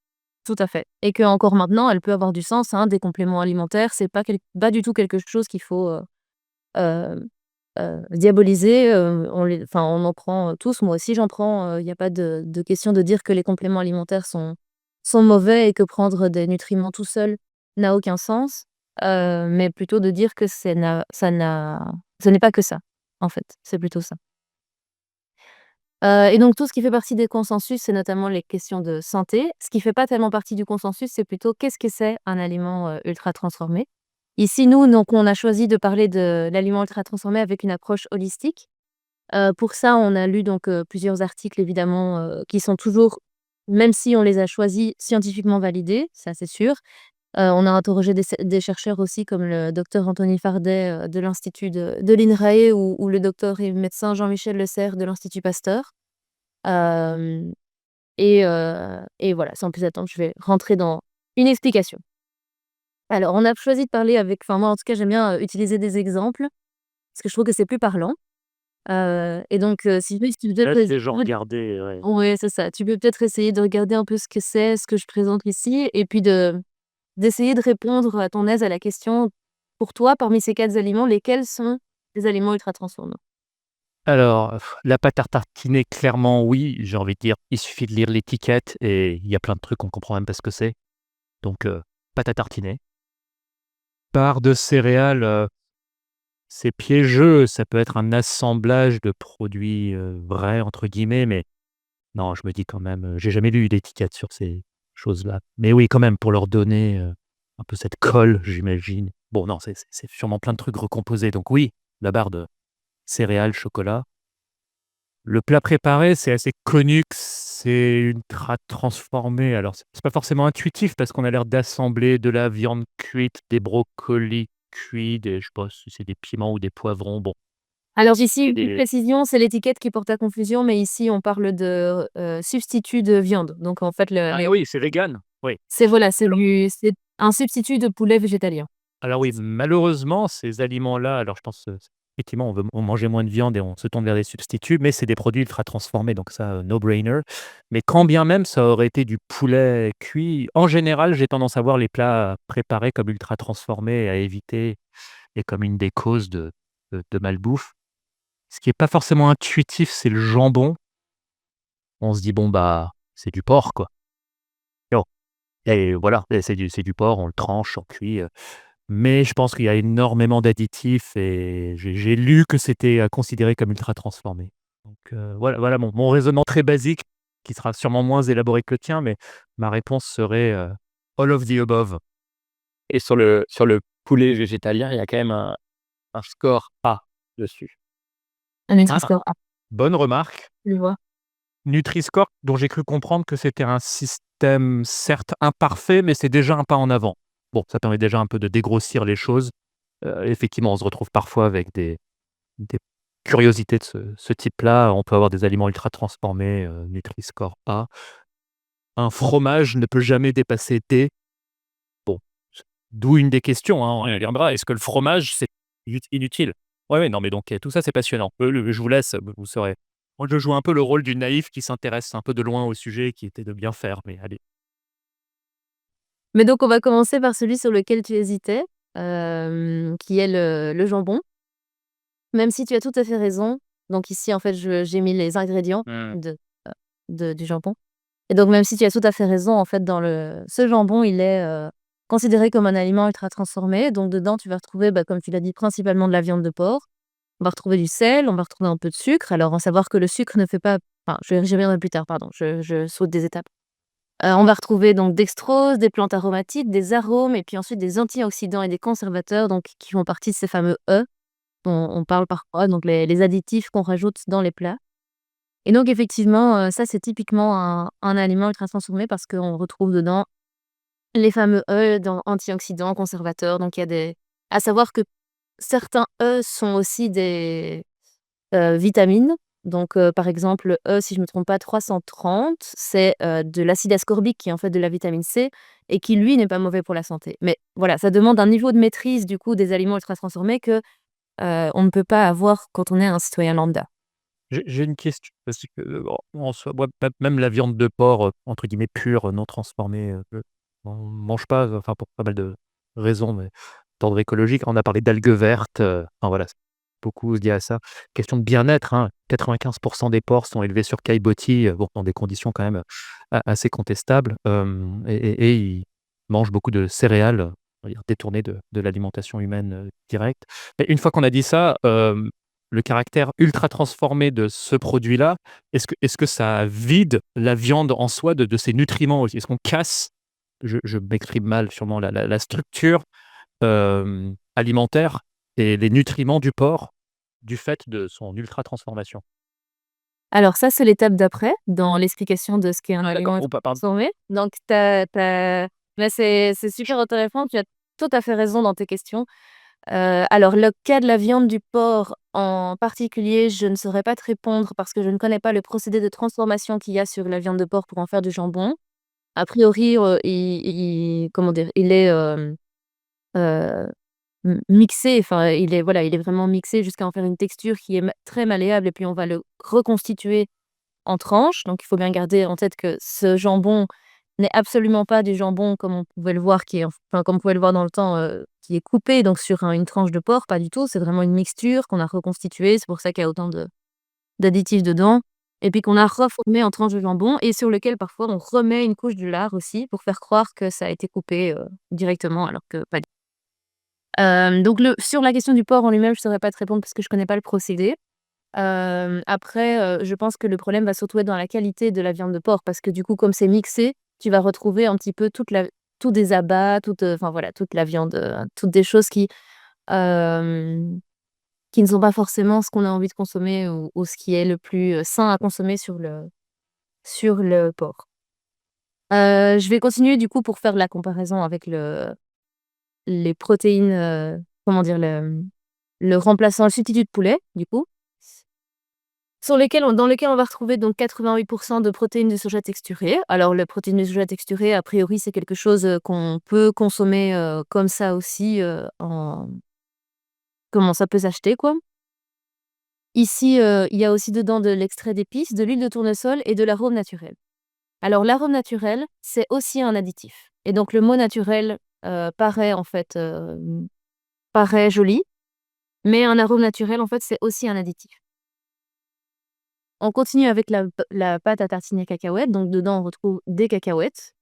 Tout à fait, et qu'encore maintenant, elle peut avoir du sens, hein, des compléments alimentaires, c'est pas du tout quelque chose qu'il faut, heu diaboliser, on en prend, tous. Moi aussi j'en prends, il y a pas de question de dire que les compléments alimentaires sont mauvais et que prendre des nutriments tout seul n'a aucun sens, mais plutôt de dire que ce n'est pas que ça, en fait, c'est plutôt ça. Et donc tout ce qui fait partie des consensus, c'est notamment les questions de santé. Ce qui fait pas tellement partie du consensus, c'est plutôt qu'est-ce que c'est un aliment, ultra transformé? Ici, nous, donc on a choisi de parler de l'aliment ultra transformé avec une approche holistique. Pour ça, on a lu donc, plusieurs articles évidemment, qui sont toujours, même si on les a choisis, scientifiquement validés, ça c'est sûr. On a interrogé des chercheurs aussi comme le docteur Anthony Fardet, de l'institut de l'INRAE ou le docteur et médecin Jean-Michel Le Serre de l'Institut Pasteur. Hem et voilà, sans plus attendre, je vais rentrer dans une explication. Alors, on a choisi de parler moi en tout cas, j'aime bien, utiliser des exemples, parce que je trouve que c'est plus parlant. Et donc, si tu peux Là, peut-être c'est genre regarder, ouais. ouais, c'est ça. Tu peux peut-être essayer de regarder un peu ce que c'est, ce que je présente ici et puis d'essayer de répondre à ton aise à la question, pour toi, parmi ces 4 aliments, lesquels sont des aliments ultra transformés? Alors, la pâte à tartiner, clairement oui, j'ai envie de dire, il suffit de lire l'étiquette et il y a plein de trucs qu'on comprend même pas ce que c'est. Donc, pâte à tartiner. Barre de céréales, c'est piégeux, ça peut être un assemblage de produits, «vrais» entre guillemets, mais non, je me dis quand même, j'ai jamais lu d'étiquette sur ces choses-là. Mais oui, quand même, pour leur donner, un peu cette colle, j'imagine. Bon, non, c'est sûrement plein de trucs recomposés, donc oui, la barre de céréales, chocolat. Le plat préparé, c'est assez connu que c'est ultra transformé. Alors c'est pas forcément intuitif parce qu'on a l'air d'assembler de la viande cuite, des brocolis cuits, des je sais pas si c'est des piments ou des poivrons, bon, Alors ici, une petite des précision, c'est l'étiquette qui porte à confusion, mais ici on parle de, substitut de viande. Donc en fait, ah oui, c'est végan, oui. c'est voilà, c'est un substitut de poulet végétalien. Alors oui, malheureusement, ces aliments-là, alors je pense, effectivement, on mangeait moins de viande et on se tourne vers des substituts, mais c'est des produits ultra transformés, donc ça, no brainer. Mais quand bien même ça aurait été du poulet cuit, en général, j'ai tendance à voir les plats préparés comme ultra transformés à éviter et comme une des causes de malbouffe. Ce qui est pas forcément intuitif, c'est le jambon. On se dit: «Bon, bah, c'est du porc, quoi». Bon et voilà, et c'est du porc, on le tranche, on cuit, mais je pense qu'il y a énormément d'additifs et j'ai lu que c'était, considéré comme ultra transformé. Donc voilà mon raisonnement très basique qui sera sûrement moins élaboré que le tien, mais ma réponse serait, all of the above. Et sur le poulet végétalien, il y a quand même un score A dessus. Un Ah! Nutri-Score A, Bonne remarque. tu vois? Nutri-Score, dont j'ai cru comprendre que c'était un système certes imparfait, mais c'est déjà un pas en avant. Bon, ça permet déjà un peu de dégrossir les choses. Effectivement, on se retrouve parfois avec des curiosités de ce type-là. On peut avoir des aliments ultra transformés, Nutri-Score A. Un fromage ne peut jamais dépasser D. Bon, d'où une des questions, hein, on y reviendra. Est-ce que le fromage, c'est inutile? Ouais, ouais, non, mais donc tout ça, c'est passionnant. Je vous laisse, vous saurez. Moi, je joue un peu le rôle du naïf qui s'intéresse un peu de loin au sujet, qui était de bien faire, mais allez. Mais donc on va commencer par celui sur lequel tu hésitais, qui est le jambon. Même si tu as tout à fait raison, donc ici en fait j'ai mis les ingrédients Mmh. du jambon et donc même si tu as tout à fait raison, en fait ce jambon il est, considéré comme un aliment ultra transformé, donc dedans tu vas retrouver, bah, comme tu l'as dit, principalement de la viande de porc. On va retrouver du sel, on va retrouver un peu de sucre. Alors à savoir que le sucre ne fait pas, enfin j'y reviendrai plus tard, pardon, je saute des étapes. On va retrouver donc dextrose, des plantes aromatiques, des arômes et puis ensuite des antioxydants et des conservateurs donc qui font partie de ces fameux E dont on parle parfois, donc les additifs qu'on rajoute dans les plats. Et donc effectivement, ça c'est typiquement un aliment ultra transformé parce qu'on retrouve dedans les fameux E dans antioxydants, conservateurs, donc il y a des à savoir que certains E sont aussi des vitamines. Donc, par exemple, le E, si je me trompe pas, 330, c'est, de l'acide ascorbique qui est en fait de la vitamine C et qui lui n'est pas mauvais pour la santé. Mais voilà, ça demande un niveau de maîtrise du coup des aliments ultra transformés que, on ne peut pas avoir quand on est un citoyen lambda. J'ai une question parce que, en soi, moi, même la viande de porc, entre guillemets «pure», non transformée, on mange pas, enfin pour pas mal de raisons, mais d'ordre écologique. On a parlé d'algues vertes, enfin voilà, c'est beaucoup lié à ça. Question de bien-être, hein, 95 des porcs sont élevés sur caillebotis, bon, dans des conditions quand même, assez contestables, et ils mangent beaucoup de céréales, on va dire détournées de l'alimentation humaine, directe. Mais une fois qu'on a dit ça, le caractère ultra transformé de ce produit-là, est-ce que ça vide la viande en soi de ses nutriments aussi? Est-ce qu'on casse, je m'exprime mal sûrement, la structure, alimentaire et les nutriments du porc, du fait de son ultra transformation? Alors ça, c'est l'étape d'après, dans l'explication de ce qu'est un Ouais, d'accord. aliment Oh, ultra pardon. transformé. Donc mais c'est super intéressant, tu as tout à fait raison dans tes questions. Alors le cas de la viande du porc en particulier, je ne saurais pas te répondre parce que je ne connais pas le procédé de transformation qu'il y a sur la viande de porc pour en faire du jambon. A priori, il comment dire? Il est, heu, mixé, enfin il est voilà, il est vraiment mixé jusqu'à en faire une texture qui est très malléable et puis on va le reconstituer en tranches. Donc il faut bien garder en tête que ce jambon n'est absolument pas du jambon comme on pouvait le voir, qui est enfin comme on pouvait le voir dans le temps, qui est coupé donc sur une tranche de porc, pas du tout. C'est vraiment une mixture qu'on a reconstituée, c'est pour ça qu'il y a autant de d'additifs dedans et puis qu'on a reformé en tranches de jambon et sur lequel parfois on remet une couche de lard aussi pour faire croire que ça a été coupé, directement alors que pas du donc sur la question du porc en lui-même, je saurais pas te répondre parce que je connais pas le procédé. Après, je pense que le problème va surtout être dans la qualité de la viande de porc parce que du coup, comme c'est mixé, tu vas retrouver un petit peu tous des abats, enfin voilà, toute la viande, toutes des choses hem, qui ne sont pas forcément ce qu'on a envie de consommer ou ce qui est le plus, sain à consommer sur le porc. Je vais continuer du coup pour faire la comparaison avec les protéines, comment dire? Le remplaçant, le substitut de poulet, du coup. Dans lesquels on va retrouver donc 88 de protéines de soja texturées. Alors le protéine de soja texturée, a priori, c'est quelque chose, qu'on peut consommer, comme ça aussi, en comment ça peut s'acheter, quoi. Ici, il y a aussi dedans de l'extrait d'épices, de l'huile de tournesol et de l'arôme naturel. Alors l'arôme naturel, c'est aussi un additif et donc le mot naturel, paraît en fait, paraît joli, mais un arôme naturel, en fait, c'est aussi un additif. On continue avec la pâte à tartiner cacahuètes, donc dedans on retrouve des cacahuètes.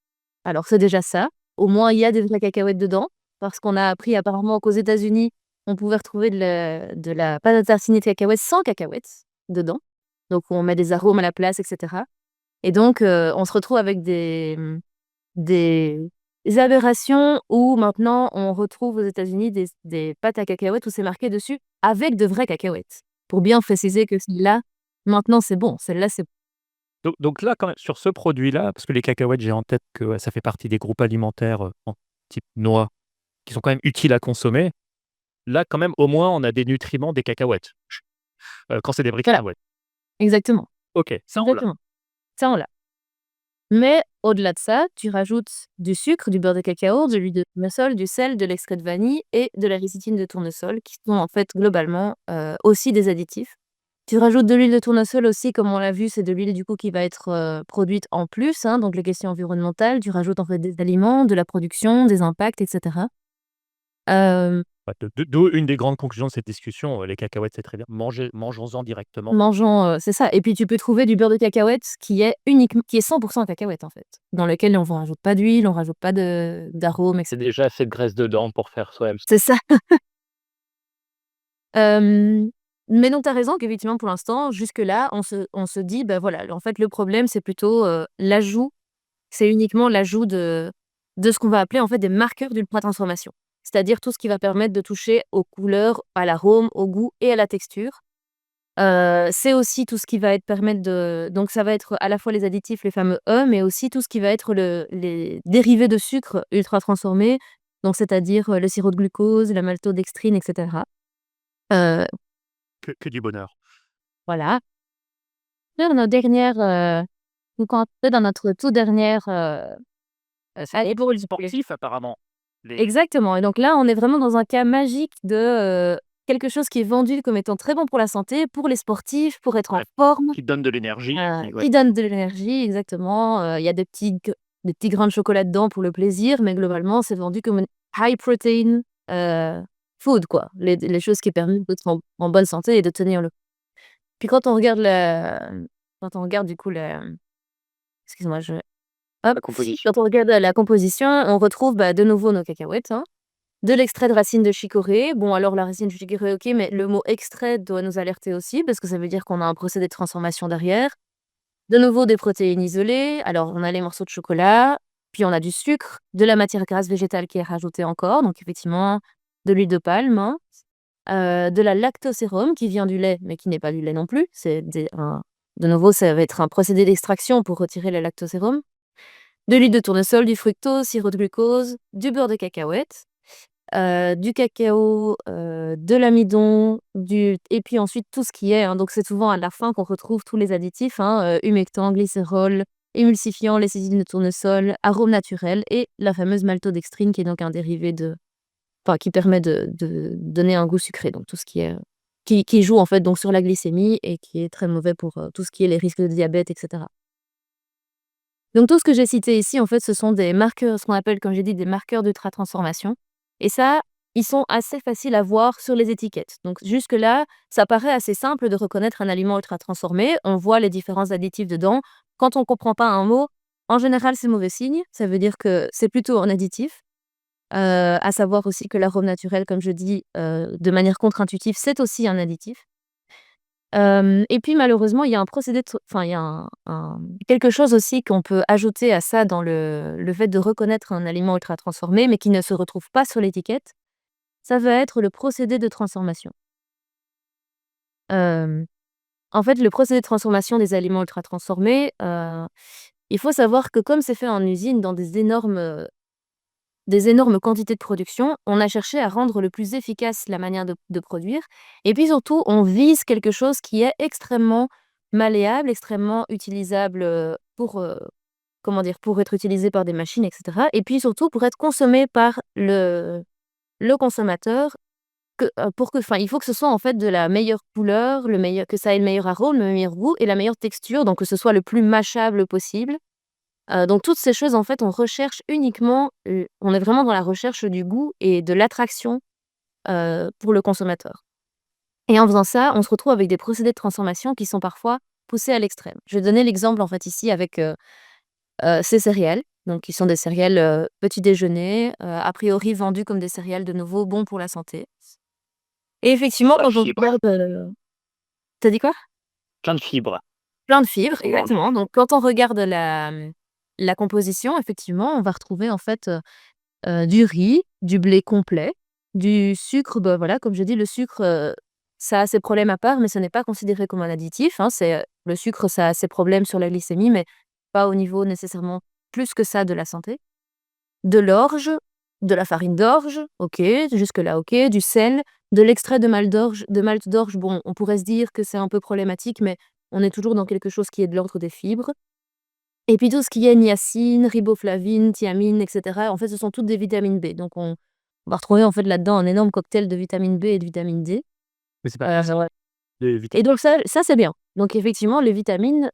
Alors c'est déjà ça, au moins il y a des vraies cacahuètes dedans, parce qu'on a appris apparemment qu'aux États-Unis, on pouvait retrouver de la pâte à tartiner de cacahuètes sans cacahuètes dedans, donc on met des arômes à la place et cetera et donc on se retrouve avec des aberrations où maintenant on retrouve aux États-Unis des pâtes à cacahuètes où c'est marqué dessus: «Avec de vraies cacahuètes», pour bien préciser que celle-là, maintenant c'est bon, celle-là c'est Donc là, quand même, sur ce produit-là, parce que les cacahuètes, j'ai en tête que, ouais, ça fait partie des groupes alimentaires, en type noix, qui sont quand même utiles à consommer. Là, quand même, au moins, on a des nutriments des cacahuètes, quand c'est des vraies voilà, cacahuètes. exactement, OK, ça on l'a. exactement, ça on l'a. Mais au-delà de ça, tu rajoutes du sucre, du beurre de cacao, de l'huile de tournesol, du sel, de l'extrait de vanille et de la lécithine de tournesol qui sont en fait globalement, aussi des additifs. Tu rajoutes de l'huile de tournesol aussi, comme on l'a vu, c'est de l'huile du coup qui va être, produite en plus, hein, donc les questions environnementales. Tu rajoutes en fait des aliments, de la production, des impacts et cetera. Hem, Ouais, d'où une des grandes conclusions de cette discussion, les cacahuètes, c'est très bien. Mangeons-en directement. Mangeons, c'est ça et puis tu peux trouver du beurre de cacahuète qui est 100 cacahuète en fait, dans lequel on rajoute pas d'huile, on rajoute pas d'arômes et C'est cetera. déjà assez de graisse dedans pour faire soi-même. C'est ça. Hem, mais donc tu as raison qu'effectivement pour l'instant, jusque-là, on se dit: «Bah, voilà, en fait, le problème, c'est plutôt, l'ajout c'est uniquement l'ajout de ce qu'on va appeler, en fait, des marqueurs d'ultra-transformation». C'est-à-dire tout ce qui va permettre de toucher aux couleurs, à l'arôme, au goût et à la texture. C'est aussi tout ce qui va être permettre de donc ça va être à la fois les additifs, les fameux E, mais aussi tout ce qui va être les dérivés de sucre ultra transformés, donc c'est-à-dire, le sirop de glucose, la maltodextrine et cetera. Heu, Que du bonheur. voilà. Dans nos dernières, donc en fait, dans notre toute dernière, C'est bon pour les sportifs apparemment. Les exactement, et donc là, on est vraiment dans un cas magique de, quelque chose qui est vendu comme étant très bon pour la santé, pour les sportifs, pour être en Ouais, forme, qui donnent de l'énergie et ouais. qui donne de l'énergie, exactement, il y a des petits grains de chocolat dedans pour le plaisir, mais globalement, c'est vendu comme une high protein, heu, food quoi, les choses qui permettent d'être en bonne santé et de tenir le puis quand on regarde du coup excuse-moi, hop, La composition. quand on regarde la composition, on retrouve, bah, de nouveau nos cacahuètes, hein. De l'extrait de racine de chicorée. Bon, alors la racine de chicorée, OK, mais le mot extrait doit nous alerter aussi parce que ça veut dire qu'on a un procédé de transformation derrière. De nouveau des protéines isolées. Alors, on a les morceaux de chocolat, puis on a du sucre, de la matière grasse végétale qui est rajoutée encore, donc effectivement, de l'huile de palme, hein. De la lactosérum qui vient du lait, mais qui n'est pas du lait non plus. De nouveau, ça va être un procédé d'extraction pour retirer le lactosérum. De l'huile de tournesol, du fructose, sirop de glucose, du beurre de cacahuète. Du cacao, de l'amidon, du et puis ensuite tout ce qui est, hein, donc c'est souvent à la fin qu'on retrouve tous les additifs, hein, humectant, glycérol, émulsifiant, lécithine de tournesol, arôme naturel et la fameuse maltodextrine qui est donc un dérivé qui permet de donner un goût sucré, donc tout ce qui est, qui joue en fait donc sur la glycémie et qui est très mauvais pour, tout ce qui est les risques de diabète et cetera. Donc tout ce que j'ai cité ici, en fait, ce sont des marqueurs, ce qu'on appelle, comme j'ai dit, des marqueurs d'ultra-transformation et ça, ils sont assez faciles à voir sur les étiquettes. Donc jusque-là, ça paraît assez simple de reconnaître un aliment ultra-transformé. On voit les différents additifs dedans. Quand on ne comprend pas un mot, en général, c'est mauvais signe. Ça veut dire que c'est plutôt un additif. À savoir aussi que l'arôme naturel, comme je dis, de manière contre-intuitive, c'est aussi un additif. Et puis malheureusement, il y a un procédé de tr enfin, il y a quelque chose aussi qu'on peut ajouter à ça dans le fait de reconnaître un aliment ultra transformé, mais qui ne se retrouve pas sur l'étiquette, ça va être le procédé de transformation. Hem, En fait, le procédé de transformation des aliments ultra transformés, il faut savoir que comme c'est fait en usine dans des énormes quantités de production, on a cherché à rendre le plus efficace la manière de produire et puis surtout, on vise quelque chose qui est extrêmement malléable, extrêmement utilisable, comment dire? Pour être utilisé par des machines et cetera et puis surtout pour être consommé par le consommateur pour que il faut que ce soit en fait de la meilleure couleur, que ça ait le meilleur arôme, le meilleur goût et la meilleure texture, donc que ce soit le plus mâchable possible. Donc toutes ces choses, en fait, on recherche uniquement, on est vraiment dans la recherche du goût et de l'attraction, pour le consommateur et en faisant ça, on se retrouve avec des procédés de transformation qui sont parfois poussés à l'extrême. Je vais donner l'exemple, en fait, ici avec, ces céréales, donc qui sont des céréales, petit déjeuner, a priori vendues comme des céréales de nouveau bons pour la santé et effectivement, La quand on fibre, regarde, tu dit quoi? plein de fibres. Plein de fibres, exactement, donc quand on regarde la composition, effectivement, on va retrouver, en fait, du riz, du blé complet, du sucre, bah, voilà, comme je dis, le sucre, ça a ses problèmes à part, mais ce n'est pas considéré comme un additif, hein. Le sucre, ça a ses problèmes sur la glycémie, mais pas au niveau nécessairement plus que ça de la santé. De l'orge, de la farine d'orge, OK, jusque-là OK, du sel, de l'extrait de malt d'orge, bon, on pourrait se dire que c'est un peu problématique, mais on est toujours dans quelque chose qui est de l'ordre des fibres. Et puis tout ce qui est niacine, riboflavine, thiamine et cetera, en fait, ce sont toutes des vitamines B. Donc on va retrouver, en fait, là-dedans un énorme cocktail de vitamine B et de vitamine D. Mais c'est pas Ouais. des Et vitamines. donc ça c'est bien. Donc effectivement, les vitamines,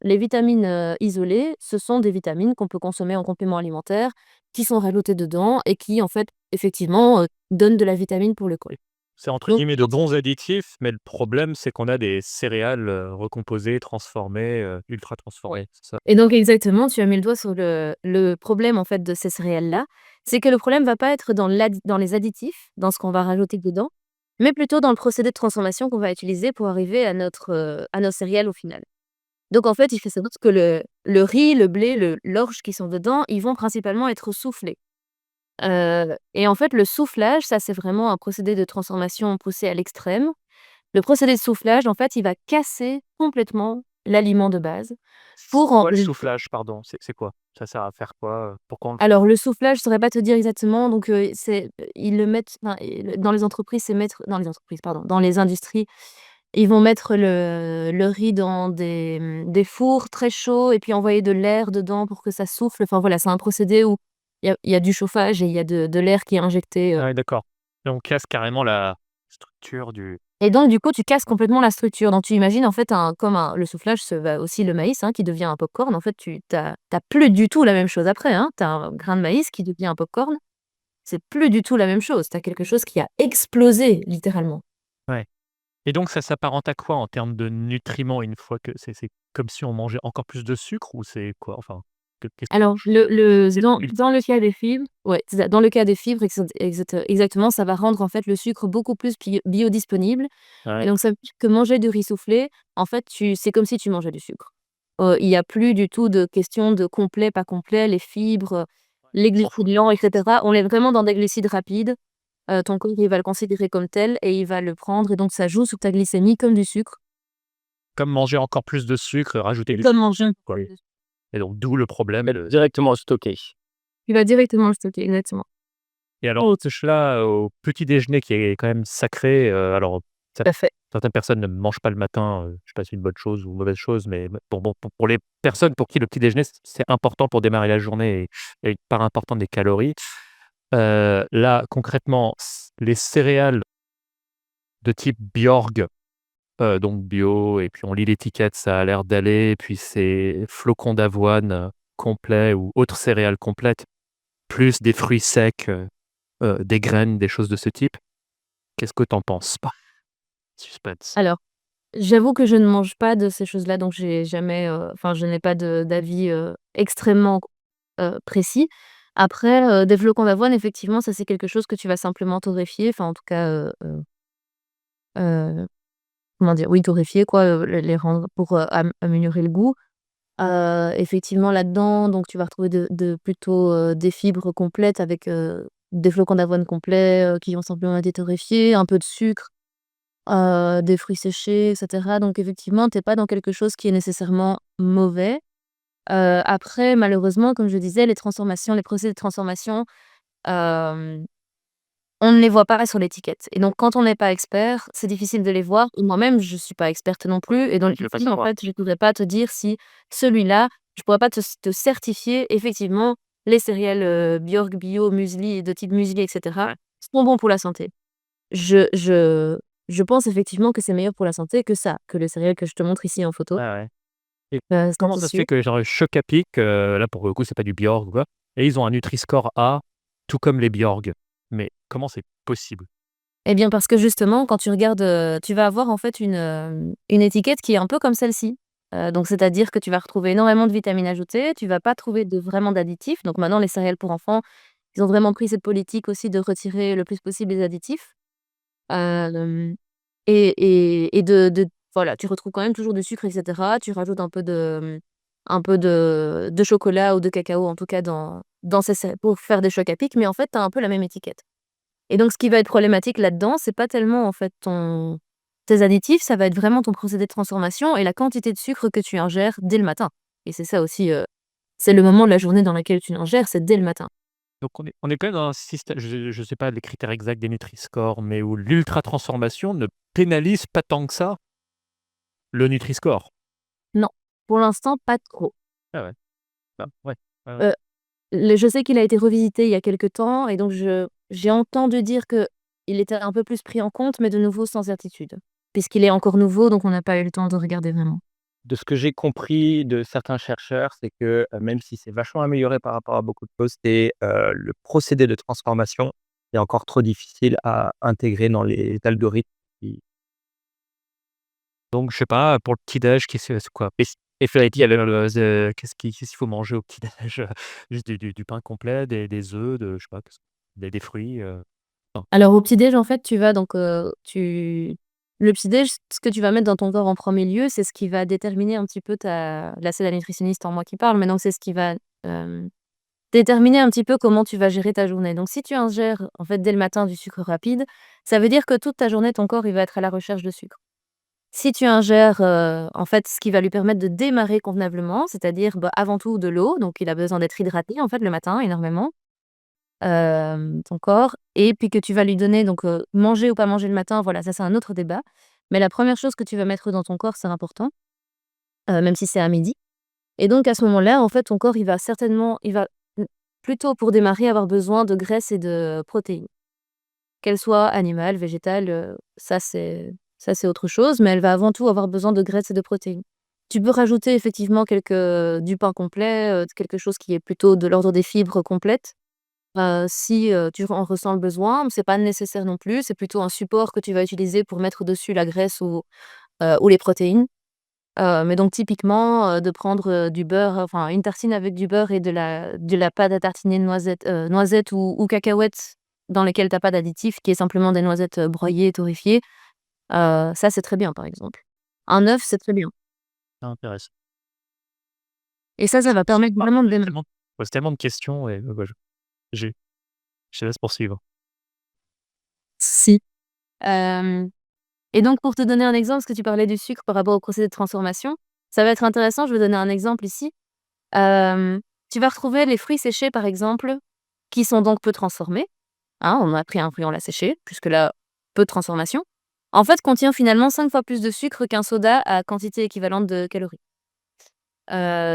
isolées, ce sont des vitamines qu'on peut consommer en complément alimentaire, qui sont rajoutées dedans et qui, en fait, effectivement, donnent de la vitamine pour le corps. C'est entre Donc guillemets «de bons additifs», mais le problème, c'est qu'on a des céréales, recomposées, transformées, ultra transformées, c'est ça? et donc exactement, tu as mis le doigt sur le problème, en fait, de ces céréales-là. C'est que le problème va pas être dans les additifs, dans ce qu'on va rajouter dedans, mais plutôt dans le procédé de transformation qu'on va utiliser pour arriver à nos céréales au final. Donc en fait, il fait savoir que le riz, le blé, l'orge qui sont dedans, ils vont principalement être soufflés. Et en fait, le soufflage, ça, c'est vraiment un procédé de transformation poussé à l'extrême. Le procédé de soufflage, en fait, il va casser complètement l'aliment de base C'est pour en quoi le soufflage, pardon? C'est quoi? Ça sert à faire quoi? Pourquoi on le fait? alors le soufflage, je saurais pas te dire exactement donc ils le mettent enfin et le dans les entreprises, c'est mettre dans les entreprises, pardon, dans les industries, ils vont mettre le riz dans des fours très chauds et puis envoyer de l'air dedans pour que ça souffle. Enfin voilà, c'est un procédé où il y a du chauffage et il y a de l'air qui est injecté, Ah ouais, d'accord. Et on casse carrément la structure du et donc du coup, tu casses complètement la structure. Donc tu imagines en fait un comme un le soufflage, se va aussi le maïs, hein, qui devient un popcorn. En fait, tu as plus du tout la même chose après, hein. Tu as un grain de maïs qui devient un popcorn. C'est plus du tout la même chose. Tu as quelque chose qui a explosé littéralement. ouais. Et donc ça s'apparente à quoi en termes de nutriments une fois que c'est comme si on mangeait encore plus de sucre ou c'est quoi? Enfin, qu'est-ce qu'on Alors mange? le C'est dans le cas des fibres ouais, c'est ça, dans le cas des fibres exactement, ça va rendre en fait le sucre beaucoup plus biodisponible et Ouais. donc ça veut dire que manger du riz soufflé, en fait, c'est comme si tu mangeais du sucre. Il y a plus du tout de question de complet, pas complet, les fibres, les On s'en glucides fout. lents et cetera. On est vraiment dans des glucides rapides. Ton corps, il va le considérer comme tel et il va le prendre et donc ça joue sur ta glycémie comme du sucre. Comme manger encore plus de sucre, rajouter du Comme sucre, manger un quoi. peu de Et donc d'où le problème de Directement stocké. tu vas directement le stocker, exactement. et alors ce là au petit déjeuner qui est quand même sacré, alors cer Tout à fait. certaines personnes ne mangent pas le matin, je sais pas si c'est une bonne chose ou une mauvaise chose, mais pour les personnes pour qui le petit déjeuner c'est important pour démarrer la journée et une part importante des calories. Là concrètement, les céréales de type Bjorg, donc bio et puis on lit l'étiquette, ça a l'air d'aller, puis c'est flocons d'avoine, complets ou autres céréales complètes, plus des fruits secs, des graines, des choses de ce type. Qu'est-ce que tu en penses? Pas suspense. Alors, j'avoue que je ne mange pas de ces choses-là, donc j'ai jamais, enfin, je n'ai pas d'avis, extrêmement, précis. Après, des flocons d'avoine, effectivement, ça, c'est quelque chose que tu vas simplement torréfier, enfin, en tout cas, heu, comment dire? Oui, torréfier, quoi, les rendre pour, améliorer le goût. Effectivement, là-dedans, donc tu vas retrouver plutôt, des fibres complètes avec, des flocons d'avoine complets, qui ont simplement été torréfiés, un peu de sucre. Des fruits séchés et cetera, donc effectivement, tu es pas dans quelque chose qui est nécessairement mauvais. Après malheureusement, comme je disais, les transformations, les procédés de transformation, hem, on ne les voit pas sur l'étiquette et donc quand on n'est pas expert, c'est difficile de les voir. Moi-même, je suis pas experte non plus et donc Je du veux pas coup, en savoir. fait, je pourrais pas te dire si celui-là, je pourrais pas te certifier effectivement les céréales, Bjorg bio, muesli, de type muesli et cetera, Ouais, sont bons pour la santé. Je je je pense effectivement que c'est meilleur pour la santé que ça, que le céréal que je te montre ici en photo. ouais, ouais. Et Ça comment c'est ça se sûr. fait que genre Choc à Pic, là pour le coup c'est pas du Bjorg ou quoi et ils ont un Nutri-Score A, tout comme les Bjorg. Mais comment c'est possible? Eh bien parce que justement quand tu regardes, tu vas avoir en fait une étiquette qui est un peu comme celle-ci. Donc c'est-à-dire que tu vas retrouver énormément de vitamines ajoutées, tu vas pas trouver vraiment d'additifs. Donc maintenant les céréales pour enfants, ils ont vraiment pris cette politique aussi de retirer le plus possible les additifs. Hem et de voilà, tu retrouves quand même toujours du sucre et cetera. Tu rajoutes un peu de chocolat ou de cacao, en tout cas dans ces pour faire des chocs à pic, mais en fait, tu as un peu la même étiquette et donc ce qui va être problématique là-dedans, c'est pas tellement, en fait, tes additifs, ça va être vraiment ton procédé de transformation et la quantité de sucre que tu ingères dès le matin et c'est ça aussi, c'est le moment de la journée dans laquelle tu l'ingères, c'est dès le matin. Donc on est quand même dans un système je sais pas les critères exacts des Nutri-Score, mais où l'ultra transformation ne pénalise pas tant que ça le Nutri-Score. Non, pour l'instant, pas trop. Ah ouais, bah, ouais, ouais, ouais. Heu je sais qu'il a été revisité il y a quelque temps et donc j'ai entendu dire qu'il était un peu plus pris en compte, mais de nouveau sans certitude. Puisqu'il est encore nouveau, donc on n'a pas eu le temps de regarder vraiment. De ce que j'ai compris de certains chercheurs, c'est que, même si c'est vachement amélioré par rapport à beaucoup de choses, c'est, le procédé de transformation est encore trop difficile à intégrer dans les algorithmes qui Donc je sais pas, pour le petit déj, qu'est-ce que c'est quoi? Et fallait dire qu'est-ce qu'il faut manger au petit déj? Juste du pain complet, des œufs, je sais pas, des fruits, non. Alors au petit-déj, en fait, tu vas donc, le petit-déj, ce que tu vas mettre dans ton corps en premier lieu, c'est ce qui va déterminer un petit peu ta là, c'est la nutritionniste en moi qui parle, mais donc c'est ce qui va, déterminer un petit peu comment tu vas gérer ta journée. Donc si tu ingères, en fait, dès le matin du sucre rapide, ça veut dire que toute ta journée, ton corps, il va être à la recherche de sucre. Si tu ingères, en fait, ce qui va lui permettre de démarrer convenablement, c'est-à-dire, avant tout de l'eau, donc il a besoin d'être hydraté, en fait, le matin énormément, ton corps et puis que tu vas lui donner donc, manger ou pas manger le matin, voilà, ça c'est un autre débat. Mais la première chose que tu vas mettre dans ton corps, c'est important, même si c'est à midi. Et donc à ce moment-là, en fait, ton corps, il va, plutôt pour démarrer avoir besoin de graisse et de protéines. Qu'elles soient animales, végétales, ça c'est autre chose, mais elle va avant tout avoir besoin de graisse et de protéines. Tu peux rajouter effectivement du pain complet, quelque chose qui est plutôt de l'ordre des fibres complètes, si, tu en ressens le besoin, mais c'est pas nécessaire non plus, c'est plutôt un support que tu vas utiliser pour mettre dessus la graisse ou les protéines. Mais donc typiquement, de prendre, du beurre, enfin une tartine avec du beurre et de la pâte à tartiner de noisettes ou cacahuètes dans lesquelles tu as pas d'additifs, qui est simplement des noisettes, broyées, torréfiées, ça c'est très bien par exemple. Un œuf, c'est très bien C'est intéressant. et ça va permettre Ah, vraiment de c'est démarrer. tellement c'est tellement de questions et bah, j'ai je te laisse poursuivre. Si. Hem Et donc pour te donner un exemple, parce que tu parlais du sucre par rapport au procédé de transformation, ça va être intéressant, je vais donner un exemple ici. Hem, Tu vas retrouver les fruits séchés par exemple, qui sont donc peu transformés, hein, on a pris un fruit, on l'a séché, jusque-là, peu de transformation. En fait, contient finalement 5 fois plus de sucre qu'un soda à quantité équivalente de calories.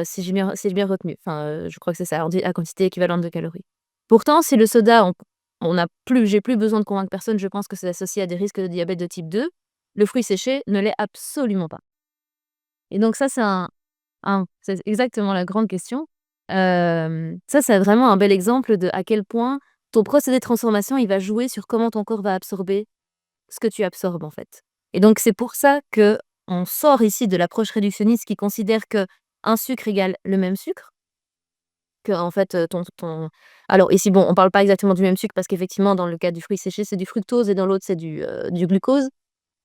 Si j'ai bien retenu, enfin, je crois que c'est ça, on dit à quantité équivalente de calories. Pourtant, si le soda, j'ai plus besoin de convaincre personne, je pense que c'est associé à des risques de diabète de type 2, le fruit séché ne l'est absolument pas. Et donc ça, c'est exactement la grande question. Ça, c'est vraiment un bel exemple de à quel point ton procédé de transformation, il va jouer sur comment ton corps va absorber ce que tu absorbes, en fait. Et donc c'est pour ça que on sort ici de l'approche réductionniste qui considère que un sucre égale le même sucre, que en fait, alors ici, bon, on parle pas exactement du même sucre parce qu'effectivement, dans le cas du fruit séché, c'est du fructose et dans l'autre, c'est du glucose.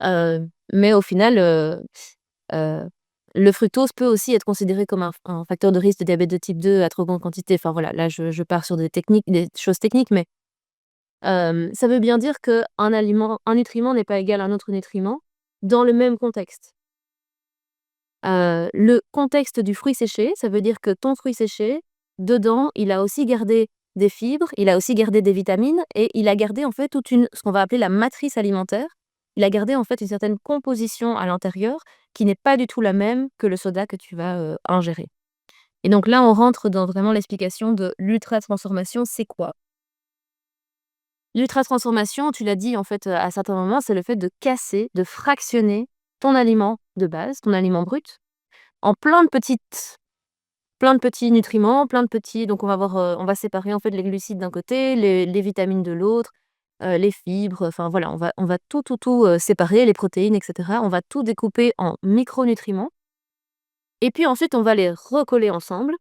Mais au final, heu, le fructose peut aussi être considéré comme un facteur de risque de diabète de type 2 à trop grande quantité. Enfin voilà, là je pars sur des choses techniques, mais ça veut bien dire un nutriment n'est pas égal à un autre nutriment dans le même contexte. Le contexte du fruit séché, ça veut dire que ton fruit séché, dedans, il a aussi gardé des fibres, il a aussi gardé des vitamines et il a gardé en fait ce qu'on va appeler la matrice alimentaire. Il a gardé en fait une certaine composition à l'intérieur qui n'est pas du tout la même que le soda que tu vas, ingérer. Et donc là, on rentre dans vraiment l'explication de l'ultra-transformation, c'est quoi? L'ultra-transformation, tu l'as dit en fait, à certains moments, c'est le fait de casser, de fractionner ton aliment de base, ton aliment brut, en plein de petits nutriments, plein de petits, donc on va séparer en fait les glucides d'un côté, les vitamines de l'autre, les fibres, enfin voilà, on va tout, séparer, les protéines et cetera. On va tout découper en micronutriments et puis ensuite on va les recoller ensemble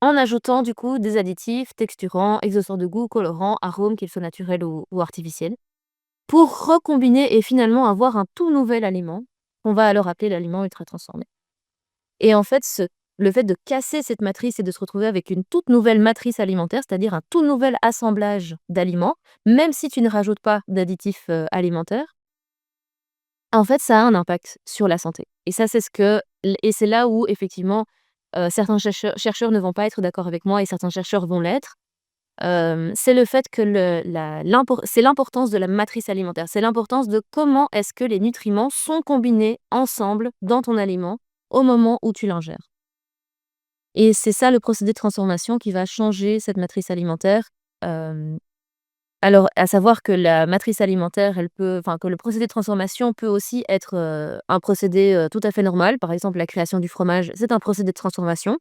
en ajoutant du coup des additifs, texturants, exhausteurs de goût, colorants, arômes, qu'ils soient naturels ou artificiels, pour recombiner et finalement avoir un tout nouvel aliment, qu'on va alors appeler l'aliment ultra transformé. Et en fait, le fait de casser cette matrice et de se retrouver avec une toute nouvelle matrice alimentaire, c'est-à-dire un tout nouvel assemblage d'aliments, même si tu ne rajoutes pas d'additifs, alimentaires, en fait, ça a un impact sur la santé. Et ça, c'est là où effectivement, certains chercheurs ne vont pas être d'accord avec moi et certains chercheurs vont l'être. C'est le fait que c'est l'importance de la matrice alimentaire. C'est l'importance de comment est-ce que les nutriments sont combinés ensemble dans ton aliment au moment où tu l'ingères. Et c'est ça le procédé de transformation qui va changer cette matrice alimentaire. Hem, alors à savoir que la matrice alimentaire, que le procédé de transformation peut aussi être, un procédé, tout à fait normal. Par exemple, la création du fromage, c'est un procédé de transformation.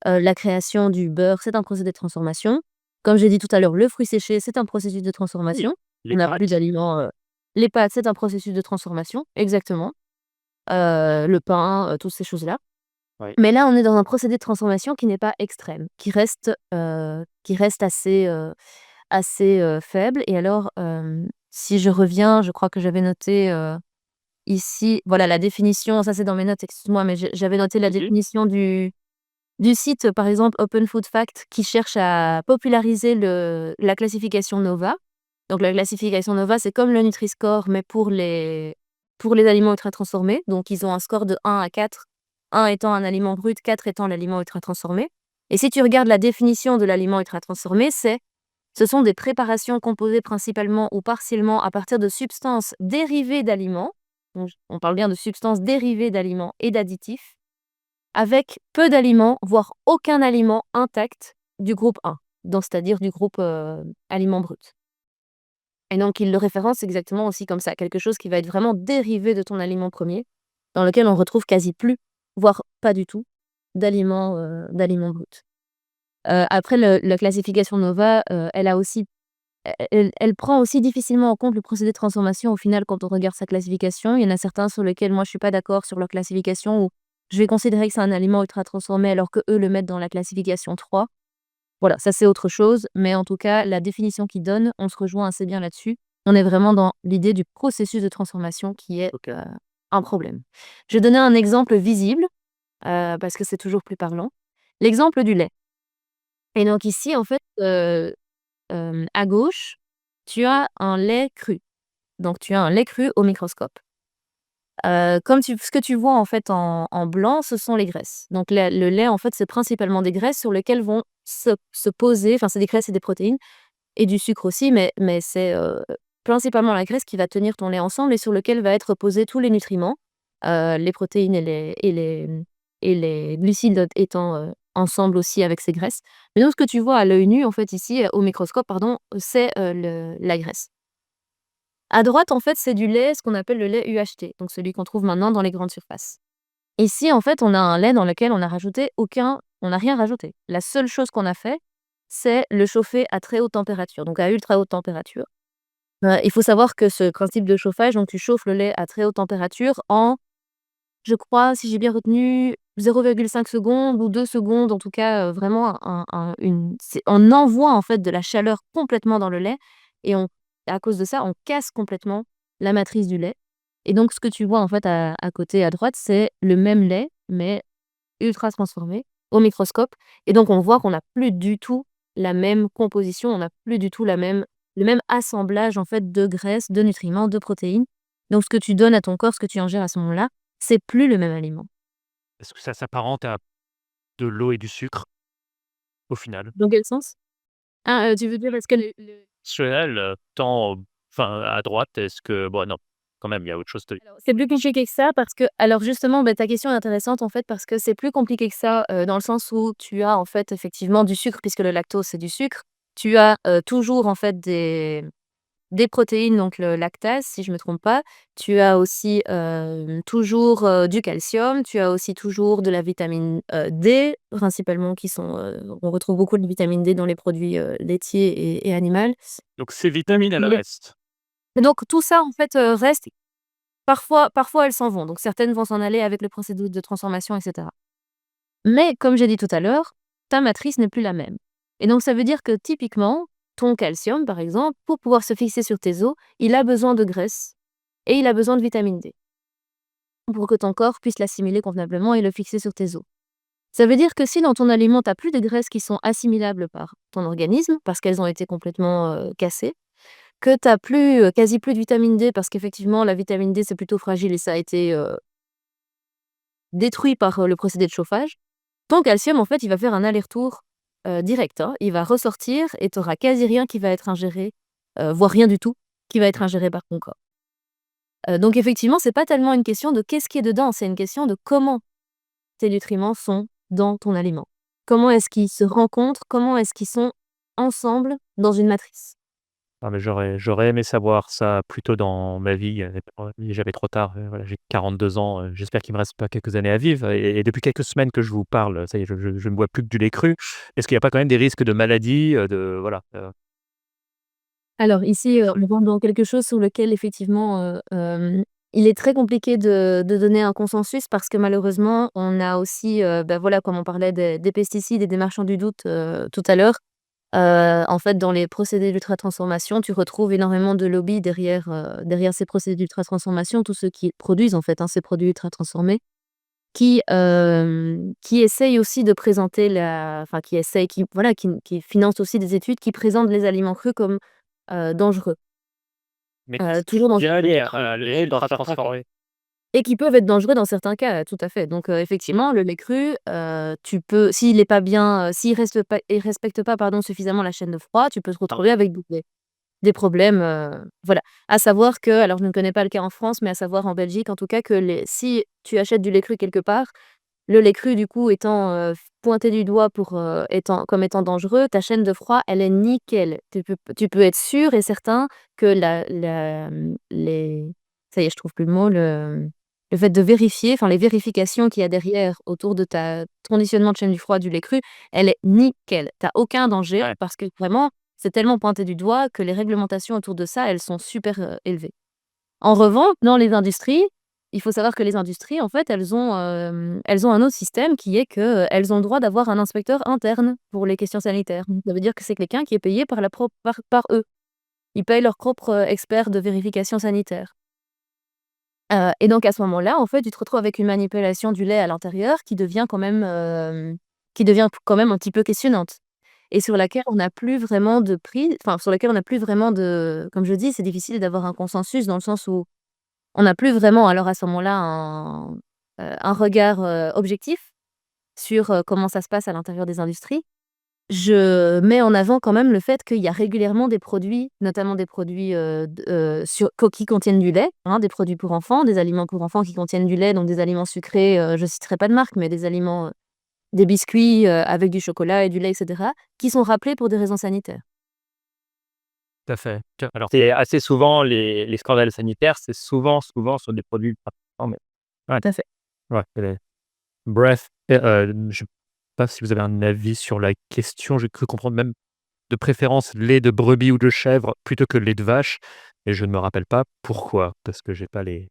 La création du beurre, c'est un procédé de transformation. Comme j'ai dit tout à l'heure, le fruit séché, c'est un processus de Oui, transformation. On les n'a plus pâtes. d'aliments, les pâtes, c'est un processus de transformation, exactement. Le pain, toutes ces choses-là. Ouais. Mais là, on est dans un procédé de transformation qui n'est pas extrême, qui reste assez faible et alors, si je reviens, je crois que j'avais noté, ici, voilà la définition, ça c'est dans mes notes, excuse-moi, mais j'avais noté la Vas-y. définition du site, par exemple, Open Food Facts, qui cherche à populariser la classification NOVA. Donc la classification NOVA, c'est comme le Nutri-Score, mais pour les pour les aliments ultra transformés. Donc ils ont un score de 1 à 4, 1 étant un aliment brut, 4 étant l'aliment ultra transformé. Et si tu regardes la définition de l'aliment ultra transformé, ce sont des préparations composées principalement ou partiellement à partir de substances dérivées d'aliments. Donc on parle bien de substances dérivées d'aliments et d'additifs, avec peu d'aliments, voire aucun aliment intact du groupe 1, donc c'est-à-dire du groupe aliments bruts. Et donc il le référence exactement aussi comme ça, quelque chose qui va être vraiment dérivé de ton aliment premier, dans lequel on retrouve quasi plus, voire pas du tout, d'aliments bruts. Après la classification Nova, elle prend aussi difficilement en compte le procédé de transformation au final quand on regarde sa classification. Il y en a certains sur lesquels moi je suis pas d'accord sur leur classification, où je vais considérer que c'est un aliment ultra transformé alors qu'eux le mettent dans la classification 3. Voilà, ça c'est autre chose, mais en tout cas, la définition qu'ils donnent, on se rejoint assez bien là-dessus. On est vraiment dans l'idée du processus de transformation qui est, OK. un problème. Je vais donner un exemple visible, parce que c'est toujours plus parlant. L'exemple du lait. Et donc ici, en fait, à gauche, tu as un lait cru. Donc tu as un lait cru au microscope. Comme ce que tu vois en fait en blanc, ce sont les graisses. Donc le lait, en fait, c'est principalement des graisses sur lesquelles vont se poser, enfin c'est des graisses et des protéines et du sucre aussi, mais c'est, principalement la graisse qui va tenir ton lait ensemble et sur lequel va être posés tous les nutriments, les protéines et les glucides étant, ensemble aussi avec ces graisses. Mais donc ce que tu vois à l'œil nu, en fait, ici, au microscope, pardon, c'est, la graisse. À droite, en fait, c'est du lait, ce qu'on appelle le lait UHT, donc celui qu'on trouve maintenant dans les grandes surfaces. Ici, en fait, on a un lait dans lequel on n'a rien rajouté. La seule chose qu'on a fait, c'est le chauffer à très haute température, donc à ultra haute température. Il faut savoir que ce principe de chauffage, donc tu chauffes le lait à très haute température en, je crois, si j'ai bien retenu, 0,5 secondes ou 2 secondes, en tout cas, vraiment on envoie en fait de la chaleur complètement dans le lait et à cause de ça, on casse complètement la matrice du lait. Et donc ce que tu vois en fait à côté à droite, c'est le même lait, mais ultra transformé au microscope. Et donc on voit qu'on n'a plus du tout la même composition, on n'a plus du tout le même assemblage en fait de graisses, de nutriments, de protéines. Donc ce que tu donnes à ton corps, ce que tu ingères à ce moment-là, c'est plus le même aliment. Est-ce que ça s'apparente à de l'eau et du sucre, au final? Dans quel sens? Ah, tu veux dire est-ce que le Chez tant enfin, à droite, est-ce que bon, non, quand même, il y a autre chose de alors c'est plus compliqué que ça parce que alors justement, ta question est intéressante en fait parce que c'est plus compliqué que ça, dans le sens où tu as en fait effectivement du sucre puisque le lactose c'est du sucre. Tu as, toujours en fait des protéines, donc le lactase, si je me trompe pas. Tu as aussi, toujours, du calcium. Tu as aussi toujours de la vitamine, D, principalement on retrouve beaucoup de vitamine D dans les produits, laitiers et animal. donc ces vitamines, elles Mais restent. donc tout ça, en fait, reste. Parfois elles s'en vont, donc certaines vont s'en aller avec le procédé de transformation et cetera. Mais comme j'ai dit tout à l'heure, ta matrice n'est plus la même. Et donc ça veut dire que typiquement, ton calcium, par exemple, pour pouvoir se fixer sur tes os, il a besoin de graisse et il a besoin de vitamine D pour que ton corps puisse l'assimiler convenablement et le fixer sur tes os. Ça veut dire que si dans ton aliment, tu as plus de graisses qui sont assimilables par ton organisme, parce qu'elles ont été complètement cassées, que tu as plus, quasi plus de vitamine D, parce qu'effectivement la vitamine D c'est plutôt fragile et ça a été détruit par le procédé de chauffage, ton calcium, en fait, il va faire un aller-retour, direct, hein. Il va ressortir et tu auras quasi rien qui va être ingéré, voire rien du tout, qui va être ingéré par ton corps. Donc effectivement, c'est pas tellement une question de qu'est-ce qui est dedans, c'est une question de comment tes nutriments sont dans ton aliment. Comment est-ce qu'ils se rencontrent? Comment est-ce qu'ils sont ensemble dans une matrice? Ah mais j'aurais aimé savoir ça plus tôt dans ma vie, mais j'avais trop tard, voilà, j'ai 42 ans, j'espère qu'il me reste pas quelques années à vivre et depuis quelques semaines que je vous parle, ça y est, je ne bois plus que du lait cru. Est-ce qu'il y a pas quand même des risques de maladie, de voilà, Alors ici, on rentre dans quelque chose sur lequel effectivement, il est très compliqué de donner un consensus parce que malheureusement, on a aussi, voilà, comme on parlait des pesticides et des marchands du doute, tout à l'heure. En fait, dans les procédés d'ultra-transformation, tu retrouves énormément de lobbies derrière ces procédés d'ultra-transformation, tous ceux qui produisent en fait, hein, ces produits ultra-transformés, qui essayent aussi de présenter qui financent aussi des études qui présentent les aliments crus comme, dangereux. Mais toujours dans bien le lait ultra transformé. et qui peuvent être dangereux dans certains cas, tout à fait. Donc effectivement, le lait cru, tu peux s'il est pas bien, il respecte pas, pardon, suffisamment la chaîne de froid, tu peux te retrouver avec des problèmes, voilà. À savoir que alors je ne connais pas le cas en France, mais à savoir en Belgique en tout cas que si tu achètes du lait cru quelque part, le lait cru du coup étant, pointé du doigt pour, étant dangereux, ta chaîne de froid, elle est nickel. Tu peux être sûr et certain que les ça y est, je trouve plus le mot, le fait de vérifier, enfin les vérifications qu'il y a derrière autour de ta conditionnement de chaîne du froid du lait cru, elle est nickel. Tu as aucun danger Ouais. parce que vraiment, c'est tellement pointé du doigt que les réglementations autour de ça, elles sont super, élevées. En revanche, dans les industries, il faut savoir que les industries, en fait, elles ont un autre système qui est qu'elles ont le droit d'avoir un inspecteur interne pour les questions sanitaires. Ça veut dire que c'est quelqu'un qui est payé par eux. Ils payent leur propre, expert de vérification sanitaire. Et donc à ce moment-là, en fait, tu te retrouves avec une manipulation du lait à l'intérieur qui devient quand même un petit peu questionnante et sur laquelle on n'a plus vraiment de prise enfin, sur laquelle on n'a plus vraiment de comme je dis, c'est difficile d'avoir un consensus dans le sens où on n'a plus vraiment alors à ce moment-là un regard, objectif sur, comment ça se passe à l'intérieur des industries. Je mets en avant quand même le fait qu'il y a régulièrement des produits, notamment des produits, qui contiennent du lait, hein, des produits pour enfants, des aliments pour enfants qui contiennent du lait, donc des aliments sucrés, je citerai pas de marque, mais des aliments, des biscuits, avec du chocolat et du lait et cetera, qui sont rappelés pour des raisons sanitaires. Tout à fait. Alors C'est assez souvent les scandales sanitaires, c'est souvent sur des produits ultra transformés. Ouais, Tout à fait. ouais, bref, je sais pas si vous avez un avis sur la question. J'ai cru comprendre même de préférence lait de brebis ou de chèvre plutôt que lait de vache et je ne me rappelle pas pourquoi, parce que j'ai pas les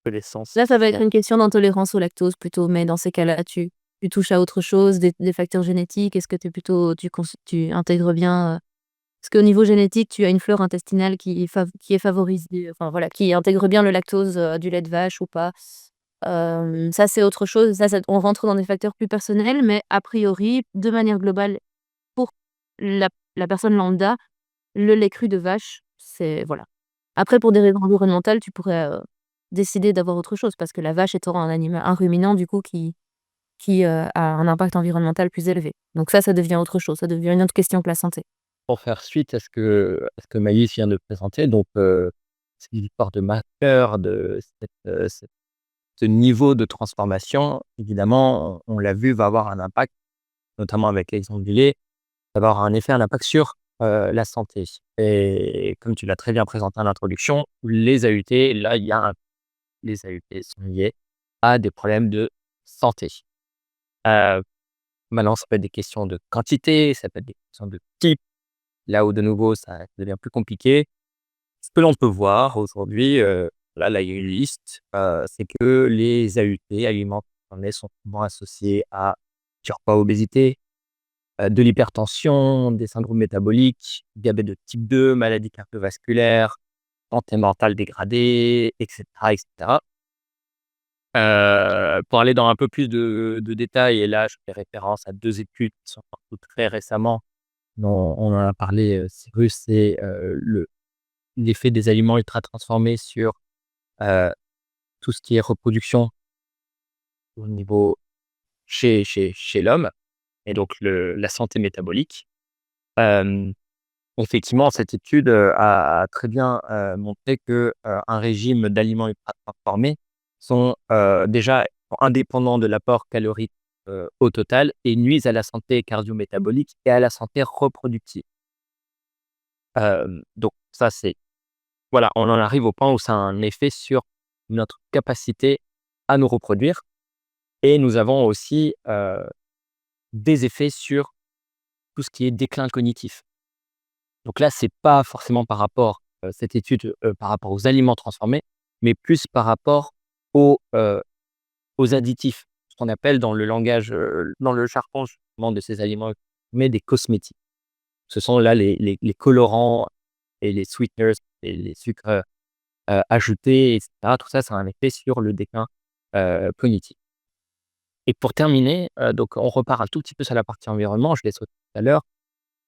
connaissances. Là, ça va être une question d'intolérance au lactose plutôt, mais dans ces cas-là, tu touches à autre chose, des facteurs génétiques? Est-ce que tu es plutôt tu intègres bien, est-ce qu'au niveau génétique, tu as une flore intestinale qui est favorisée, enfin voilà, qui intègre bien le lactose, du lait de vache ou pas? Ça, c'est autre chose. Ça on rentre dans des facteurs plus personnels, mais a priori, de manière globale, pour la personne lambda, le lait cru de vache, c'est voilà. Après pour des raisons environnementales, tu pourrais, décider d'avoir autre chose parce que la vache étant un ruminant du coup qui a un impact environnemental plus élevé. Donc ça devient autre chose, ça devient une autre question que la santé. pour faire suite à ce que Maïs vient de présenter, donc c'est l'histoire de marqueurs, de ce niveau de transformation, évidemment, on l'a vu, va avoir un impact, notamment avec l'exemple du lait, ça va avoir un impact sur, la santé et comme tu l'as très bien présenté en introduction, les AUT, là, il y a un les AUT sont liés à des problèmes de santé. Heu, Maintenant, ça peut être des questions de quantité, ça peut être des questions de type, là où de nouveau ça devient plus compliqué. Ce que l'on peut voir aujourd'hui, là, il y a une liste, c'est que les AUT, aliments transformés, sont souvent associés à surpoids, obésité, de l'hypertension, des syndromes métaboliques, diabète de type 2, maladies cardiovasculaires, santé mentale dégradée et cetera et cetera. Pour aller dans un peu plus de détails et là, je fais référence à 2 études qui sont sorties très récemment, dont on en a parlé, Cyrus, c'est, l'effet des aliments ultra transformés sur, heu, tout ce qui est reproduction au niveau chez l'homme et donc la santé métabolique. Hem, Effectivement, cette étude, a très bien, montré que, un régime d'aliments ultra transformés sont, déjà indépendants de l'apport calorique, au total et nuisent à la santé cardio-métabolique et à la santé reproductive. Donc ça, c'est voilà, on en arrive au point où ça a un effet sur notre capacité à nous reproduire et nous avons aussi, des effets sur tout ce qui est déclin cognitif. Donc là, c'est pas forcément par rapport, cette étude, par rapport aux aliments transformés, mais plus par rapport aux additifs, ce qu'on appelle dans le langage, dans le jargon justement de ces aliments mais des cosmétiques. Ce sont là les colorants et les sweeteners, les sucres, ajoutés et cetera. Tout ça, ça a un effet sur le déclin, cognitif. Et pour terminer, donc on repart un tout petit peu sur la partie environnement, je l'ai sauté tout à l'heure,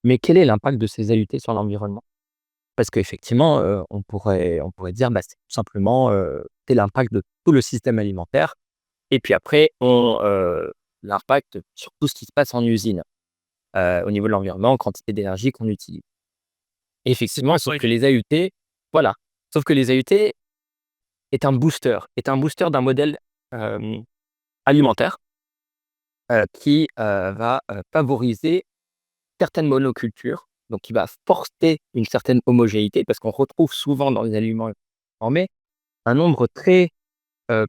mais quel est l'impact de ces AUT sur l'environnement? parce qu'effectivement, on pourrait dire, c'est tout simplement, c'est l'impact de tout le système alimentaire et puis après l'impact sur tout ce qui se passe en usine, au niveau de l'environnement, quantité d'énergie qu'on utilise. Effectivement, sauf que les AUT voilà, sauf que les AUT est un booster d'un modèle, alimentaire, qui, va, favoriser certaines monocultures, donc qui va forcer une certaine homogénéité parce qu'on retrouve souvent dans les aliments transformés un nombre très,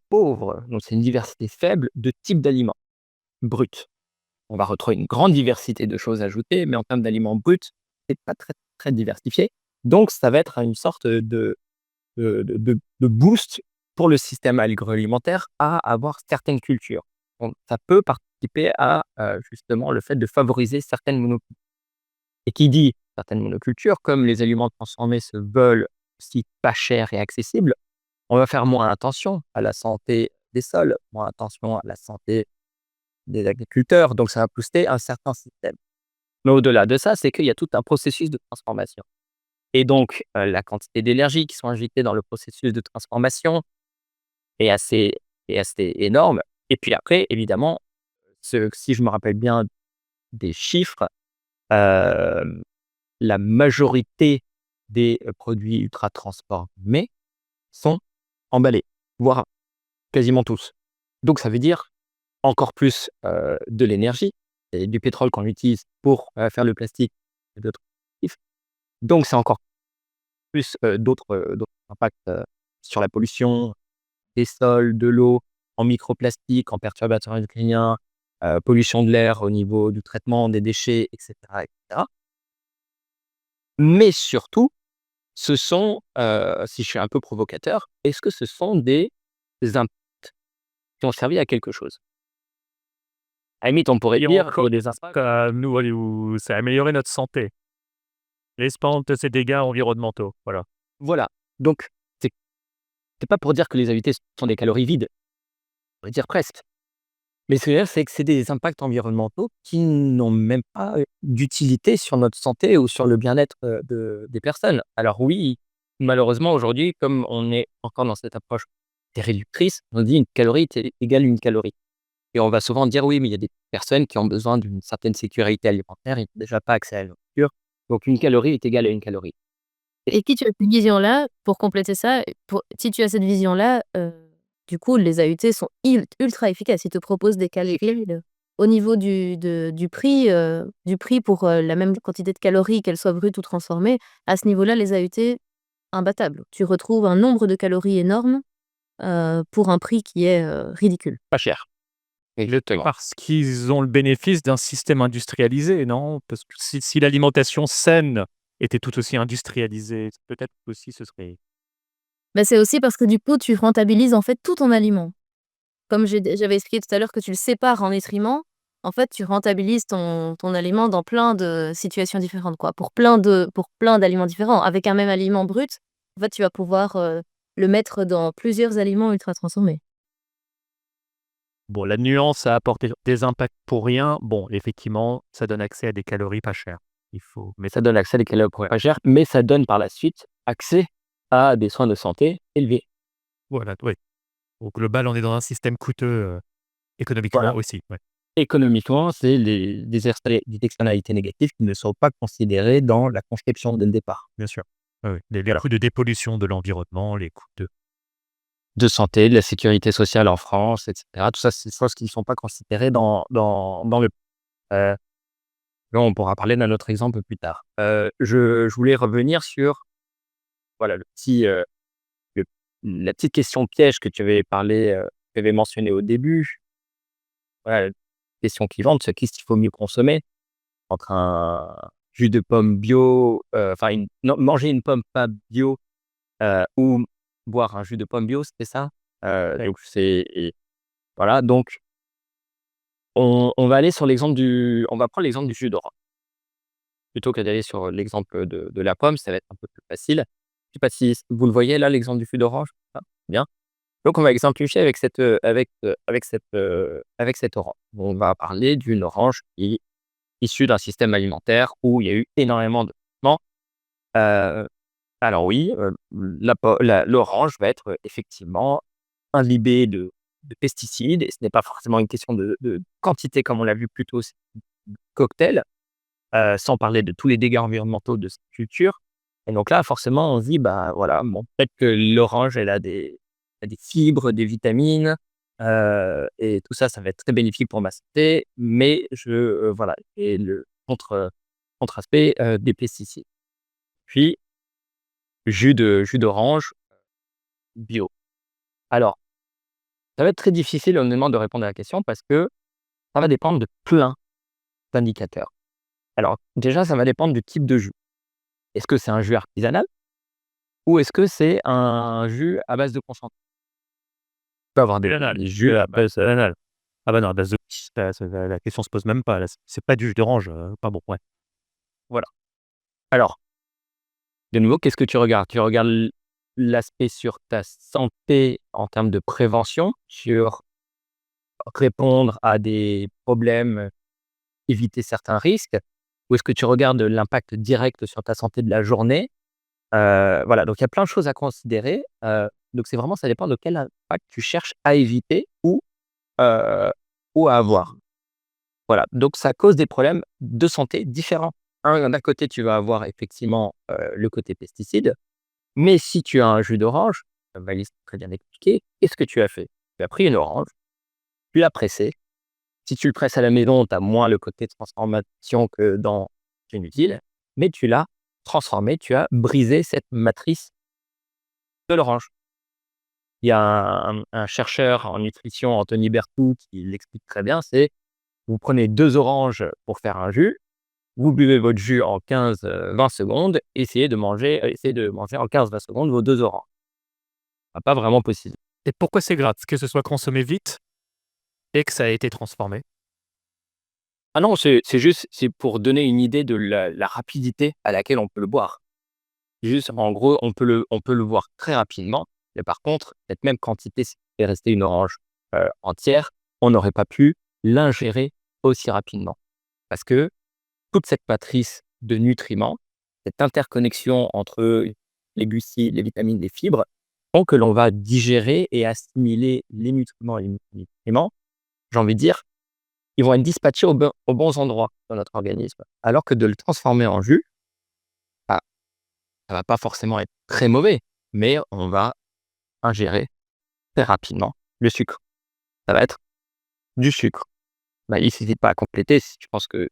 pauvre, donc c'est une diversité faible de types d'aliments bruts. On va retrouver une grande diversité de choses ajoutées, mais en termes d'aliments bruts, c'est pas très, très diversifié. Donc ça va être une sorte de boost pour le système agroalimentaire à avoir certaines cultures. Donc ça peut participer à, justement le fait de favoriser certaines monocultures et qui dit certaines monocultures, comme les aliments transformés se veulent aussi pas chers et accessibles, on va faire moins attention à la santé des sols, moins attention à la santé des agriculteurs, donc ça va booster un certain système. Mais au-delà de ça, c'est qu'il y a tout un processus de transformation et donc la quantité d'énergie qui sont injectées dans le processus de transformation est assez énorme et puis après évidemment, si je me rappelle bien des chiffres, hem, la majorité des, produits ultra transformés sont emballés, voire quasiment tous. Donc ça veut dire encore plus, de l'énergie et du pétrole qu'on utilise pour, faire le plastique et d'autres actifs. Donc c'est encore plus, d'autres impacts, sur la pollution des sols, de l'eau, en microplastiques, en perturbateurs endocriniens, pollution de l'air au niveau du traitement des déchets et cetera et cetera. Mais surtout, ce sont, si je suis un peu provocateur, est-ce que ce sont des impacts qui ont servi à quelque chose? À la limite, on pourrait Et dire encore des impacts nous, allez, où ça a amélioré notre santé, l'espace de ces dégâts environnementaux, voilà. voilà, donc c'est c'est pas pour dire que les AUT sont des calories vides, on pourrait dire presque. Mais ce que je veux dire, c'est que c'est des impacts environnementaux qui n'ont même pas, d'utilité sur notre santé ou sur le bien-être, des personnes. Alors oui, malheureusement aujourd'hui, comme on est encore dans cette approche des réductrice, on dit: «Une calorie est égale une calorie» et on va souvent dire: «Oui, mais il y a des personnes qui ont besoin d'une certaine sécurité alimentaire, ils n'ont déjà pas accès à la nourriture, donc une calorie est égale à une calorie». Et si tu as cette vision-là, pour compléter ça, si tu as cette vision-là, du coup, les AUT sont ultra efficaces. Ils te proposent des calories au niveau du prix pour, la même quantité de calories, qu'elles soient brutes ou transformées. À ce niveau-là, les AUT, imbattables. Tu retrouves un nombre de calories énorme, pour un prix qui est, ridicule. Pas cher. Exactement. Parce qu'ils ont le bénéfice d'un système industrialisé, non? Parce que si l'alimentation saine était tout aussi industrialisée, peut-être aussi ce serait Bah, c'est aussi parce que du coup, tu rentabilises, en fait, tout ton aliment. Comme j'avais expliqué tout à l'heure que tu le sépares en nutriments, en fait, tu rentabilises ton aliment dans plein de situations différentes, quoi. Pour plein d'aliments différents. Avec un même aliment brut, en fait, tu vas pouvoir, le mettre dans plusieurs aliments ultra transformés. bon, la nuance à apporter des impacts pour rien, bon, effectivement, ça donne accès à des calories pas chères. Il faut mais Ça donne accès à des calories pas chères, mais ça donne par la suite accès à des soins de santé élevés. voilà, oui. Au global, on est dans un système coûteux, économiquement Voilà. aussi, ouais, Économiquement, c'est des externalités négatives qui ne sont pas considérées dans la conception dès le départ. bien sûr. Oui, oui. Les Voilà. coûts de dépollution de l'environnement, les coûts de De santé, de la sécurité sociale en France et cetera. Tout ça, c'est des choses qui ne sont pas considérées dans le heu, là, on pourra parler d'un autre exemple plus tard. Je voulais revenir sur, voilà, le la petite question piège que tu avais mentionné au début. Voilà, question clivante, c'est qu'est-ce qu'il faut mieux consommer? Entre un jus de pomme bio, enfin manger une pomme pas bio, ou boire un jus de pomme bio, c'était ça? ouais. Donc voilà, donc on va aller sur on va prendre l'exemple du jus d'orange. Plutôt que d'aller sur l'exemple de la pomme, ça va être un peu plus facile. Je sais pas si vous le voyez là, l'exemple du jus d'orange? Ah, bien. Donc on va exemplifier avec cette orange. On va parler d'une orange qui est issue d'un système alimentaire où il y a eu énormément de traitements, Alors oui, l'orange va être, effectivement imbibée de pesticides et ce n'est pas forcément une question de quantité comme on l'a vu plus tôt, c'est cocktail, sans parler de tous les dégâts environnementaux de cette culture et donc là, forcément, on se dit: «Bah, voilà, bon, peut-être que l'orange, elle a des fibres, des vitamines, et tout ça, ça va être très bénéfique pour ma santé, mais voilà» et le contre-aspect, des pesticides. Puis jus d'orange bio. Alors, ça va être très difficile honnêtement de répondre à la question parce que ça va dépendre de plein d'indicateurs. Alors déjà, ça va dépendre du type de jus. Est-ce que c'est un jus artisanal ou est-ce que c'est un jus à base de concentré? On peut avoir Banal, des jus à base, banal. Ah bah non, à base de ça la question se pose même pas là, c'est pas du jus d'orange, pas bon, ouais. voilà. Alors, de nouveau, qu'est-ce que tu regardes? Tu regardes l'aspect sur ta santé en termes de prévention, sur répondre à des problèmes, éviter certains risques? Ou est-ce que tu regardes l'impact direct sur ta santé de la journée? Voilà, donc il y a plein de choses à considérer, donc c'est vraiment ça dépend de quel impact tu cherches à éviter heu, ou à avoir. Voilà, donc ça cause des problèmes de santé différents. D'un côté, tu vas avoir effectivement, le côté pesticide, mais si tu as un jus d'orange, comme Alice l'a très bien expliqué, qu'est-ce que tu as fait? Tu as pris une orange, tu l'as pressée. Si tu le presses à la maison, tu as moins le côté transformation que dans une usine, mais tu l'as transformée, tu as brisé cette matrice de l'orange. Il y a un chercheur en nutrition, Anthony Berthoud, qui l'explique très bien, c'est: vous prenez 2 oranges pour faire un jus, vous buvez votre jus en 15-20 secondes, essayez de manger en 15-20 secondes vos 2 oranges. Pas vraiment possible. Et pourquoi c'est grave? Que ce soit consommé vite et que ça a été transformé? Ah non, c'est juste, c'est pour donner une idée de la rapidité à laquelle on peut le boire. Juste, en gros, on peut le voir très rapidement, mais par contre, cette même quantité, si c'était resté une orange, entière, on n'aurait pas pu l'ingérer aussi rapidement. Parce que toute cette matrice de nutriments, cette interconnexion entre les glucides, les vitamines, les fibres, font que l'on va digérer et assimiler les nutriments et les nutriments, j'ai envie de dire, ils vont être dispatchés aux bons endroits dans notre organisme. Alors que de le transformer en jus, bah, ça va pas forcément être très mauvais, mais on va ingérer très rapidement le sucre. Ça va être du sucre. Bah, il n'hésite pas à compléter si tu penses que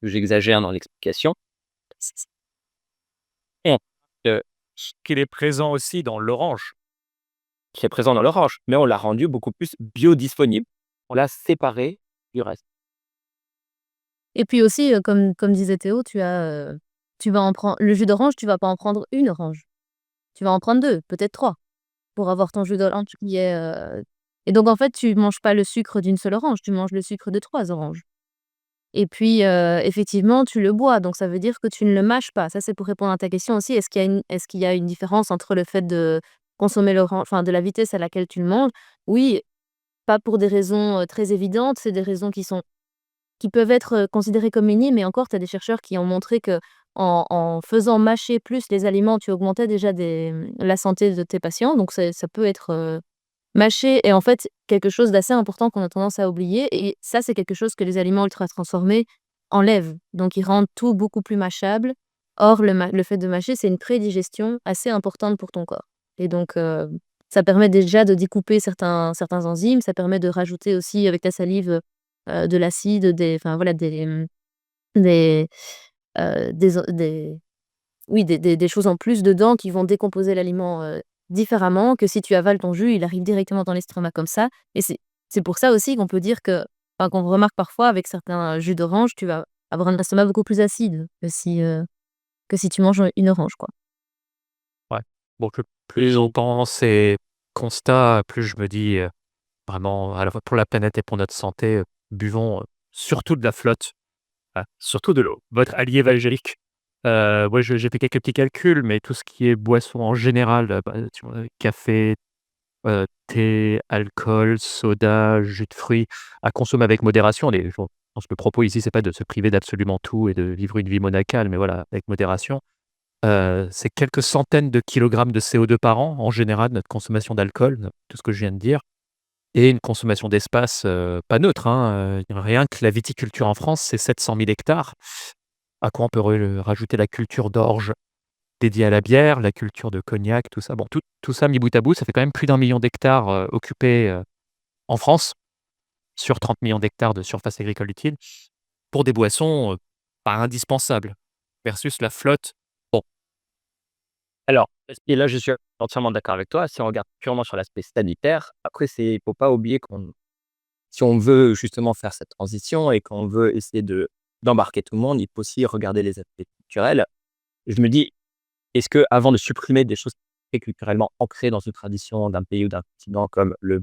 j'exagère dans l'explication. Et heu, Qu'il est présent aussi dans l'orange. qui est présent dans l'orange, mais on l'a rendu beaucoup plus biodisponible. On l'a séparé du reste. Et puis aussi, comme disait Théo, tu vas en prendre le jus d'orange, tu vas pas en prendre une orange. Tu vas en prendre 2, peut-être 3, pour avoir ton jus d'orange qui est, et donc en fait, tu manges pas le sucre d'une seule orange, tu manges le sucre de 3 oranges. Et puis, effectivement, tu le bois, donc ça veut dire que tu ne le mâches pas. Ça, c'est pour répondre à ta question aussi. Est-ce qu'il y a une différence entre le fait de consommer l'orange, enfin, de la vitesse à laquelle tu le manges? Oui, pas pour des raisons, très évidentes, c'est des raisons qui peuvent être, considérées comme minimes, mais encore, tu as des chercheurs qui ont montré qu'en faisant mâcher plus les aliments, tu augmentais déjà la santé de tes patients, donc ça peut être, mâché est en fait quelque chose d'assez important qu'on a tendance à oublier et ça, c'est quelque chose que les aliments ultra transformés enlèvent. Donc ils rendent tout beaucoup plus mâchable. Or le fait de mâcher, c'est une prédigestion assez importante pour ton corps et donc ça permet déjà de découper certains enzymes, ça permet de rajouter aussi avec ta salive, de l'acide, enfin voilà des, des oui, des choses en plus dedans qui vont décomposer l'aliment, différemment que si tu avales ton jus, il arrive directement dans l'estomac comme ça et c'est pour ça aussi qu'on peut dire qu'on remarque parfois avec certains jus d'orange, tu vas avoir un estomac beaucoup plus acide que si tu manges une orange, quoi. Ouais. Donc plus on pense et constat, plus je me dis, vraiment à la fois pour la planète et pour notre santé, buvons, surtout de la flotte, surtout de l'eau, votre allié valgélique. Ouais, j'ai fait quelques petits calculs, mais tout ce qui est boisson en général, bah, tu vois, café, thé, alcool, soda, jus de fruits, à consommer avec modération. Je pense que le propos ici, c'est pas de se priver d'absolument tout et de vivre une vie monacale, mais voilà, avec modération. C'est quelques centaines de kilogrammes de CO2 par an, en général, notre consommation d'alcool, tout ce que je viens de dire et une consommation d'espace, pas neutre, hein, rien que la viticulture en France, c'est 700 000 hectares. À quoi on peut rajouter la culture d'orge dédiée à la bière, la culture de cognac, tout ça. Bon, tout ça mis bout à bout, ça fait quand même plus d'1 million d'hectares, occupés, en France, sur 30 millions d'hectares de surface agricole utile, pour des boissons, pas indispensables, versus la flotte. Bon, Alors, et là, je suis entièrement d'accord avec toi. Si on regarde purement sur l'aspect sanitaire, après, il faut pas oublier qu'on si on veut justement faire cette transition et qu'on veut essayer d'embarquer tout le monde, il faut aussi regarder les aspects culturels. Je me dis, est-ce que avant de supprimer des choses très culturellement ancrées dans une tradition d'un pays ou d'un continent comme le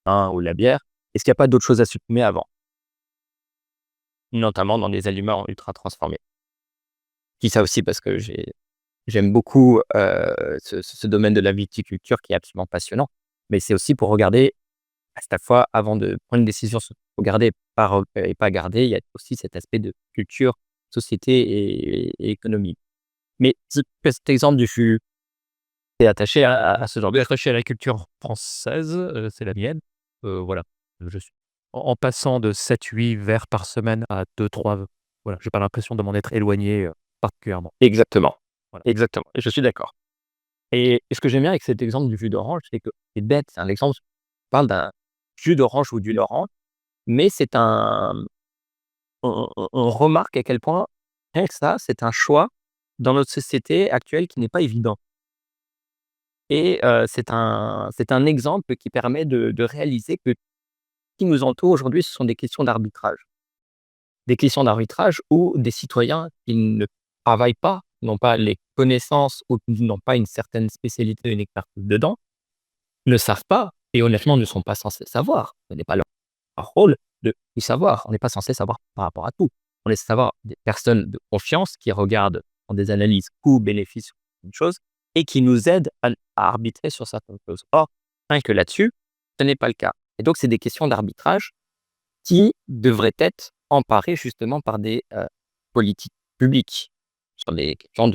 vin ou la bière, est-ce qu'il n'y a pas d'autres choses à supprimer avant? Notamment dans des aliments ultra transformés. Je dis ça aussi parce que j'aime beaucoup, ce domaine de la viticulture qui est absolument passionnant, mais c'est aussi pour regarder à chaque fois avant de prendre une décision sur faut garder et pas garder, il y a aussi cet aspect de culture, société et économie. Mais cet exemple du fût, tu es attaché à ce genre de attaché à la culture française, c'est la mienne, voilà, je suis en passant de 7-8 verres par semaine à 2-3, voilà, j'ai pas l'impression de m'en être éloigné, particulièrement. exactement, Voilà. exactement, et je suis d'accord. Et ce que j'aime bien avec cet exemple du jus d'orange, c'est que c'est bête, c'est un exemple, on parle d'un jus d'orange ou d'huile d'orange, mais c'est on remarque à quel point rien que ça, c'est un choix dans notre société actuelle qui n'est pas évident. Et c'est un exemple qui permet de réaliser que ce qui nous entoure aujourd'hui, ce sont des questions d'arbitrage. Des questions d'arbitrage où des citoyens qui ne travaillent pas, n'ont pas les connaissances ou qui n'ont pas une certaine spécialité, une expertise dedans, ne savent pas et honnêtement ne sont pas censés savoir. Ce n'est pas leur rôle de tout savoir. On n'est pas censé savoir par rapport à tout. On est censé savoir des personnes de confiance qui regardent font des analyses coûts-bénéfices sur une chose et qui nous aident à arbitrer sur certaines choses. Or, rien que là-dessus, ce n'est pas le cas. Et donc, c'est des questions d'arbitrage qui devraient être emparées justement par des politiques publiques sur les questions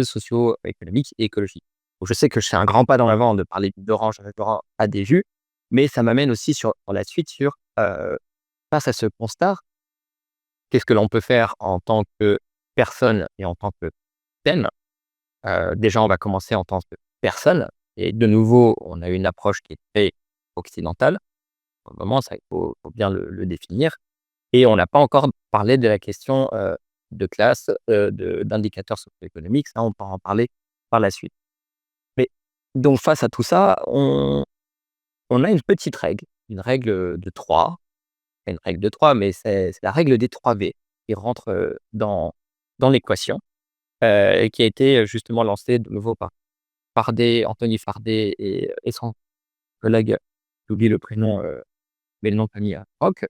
socio-économiques et écologiques. Donc, je sais que je fais un grand pas dans l'avant de parler d'orange restaurant à des jus, mais ça m'amène aussi sur la suite sur face à ce constat, qu'est-ce que l'on peut faire en tant que personne et en tant que thème. Déjà, on va commencer en tant que personne et de nouveau, on a une approche qui est très occidentale. Pour le moment, ça, il faut bien le définir et on n'a pas encore parlé de la question, de classe, d'indicateurs socio-économiques. Ça, on pourra en parler par la suite. Mais donc face à tout ça, on a une règle de 3, pas une règle de 3, mais c'est la règle des 3 V qui rentre, dans l'équation, et qui a été, justement lancée de nouveau par Anthony Fardet et son collègue, j'oublie le prénom, mais le nom de famille, Roch.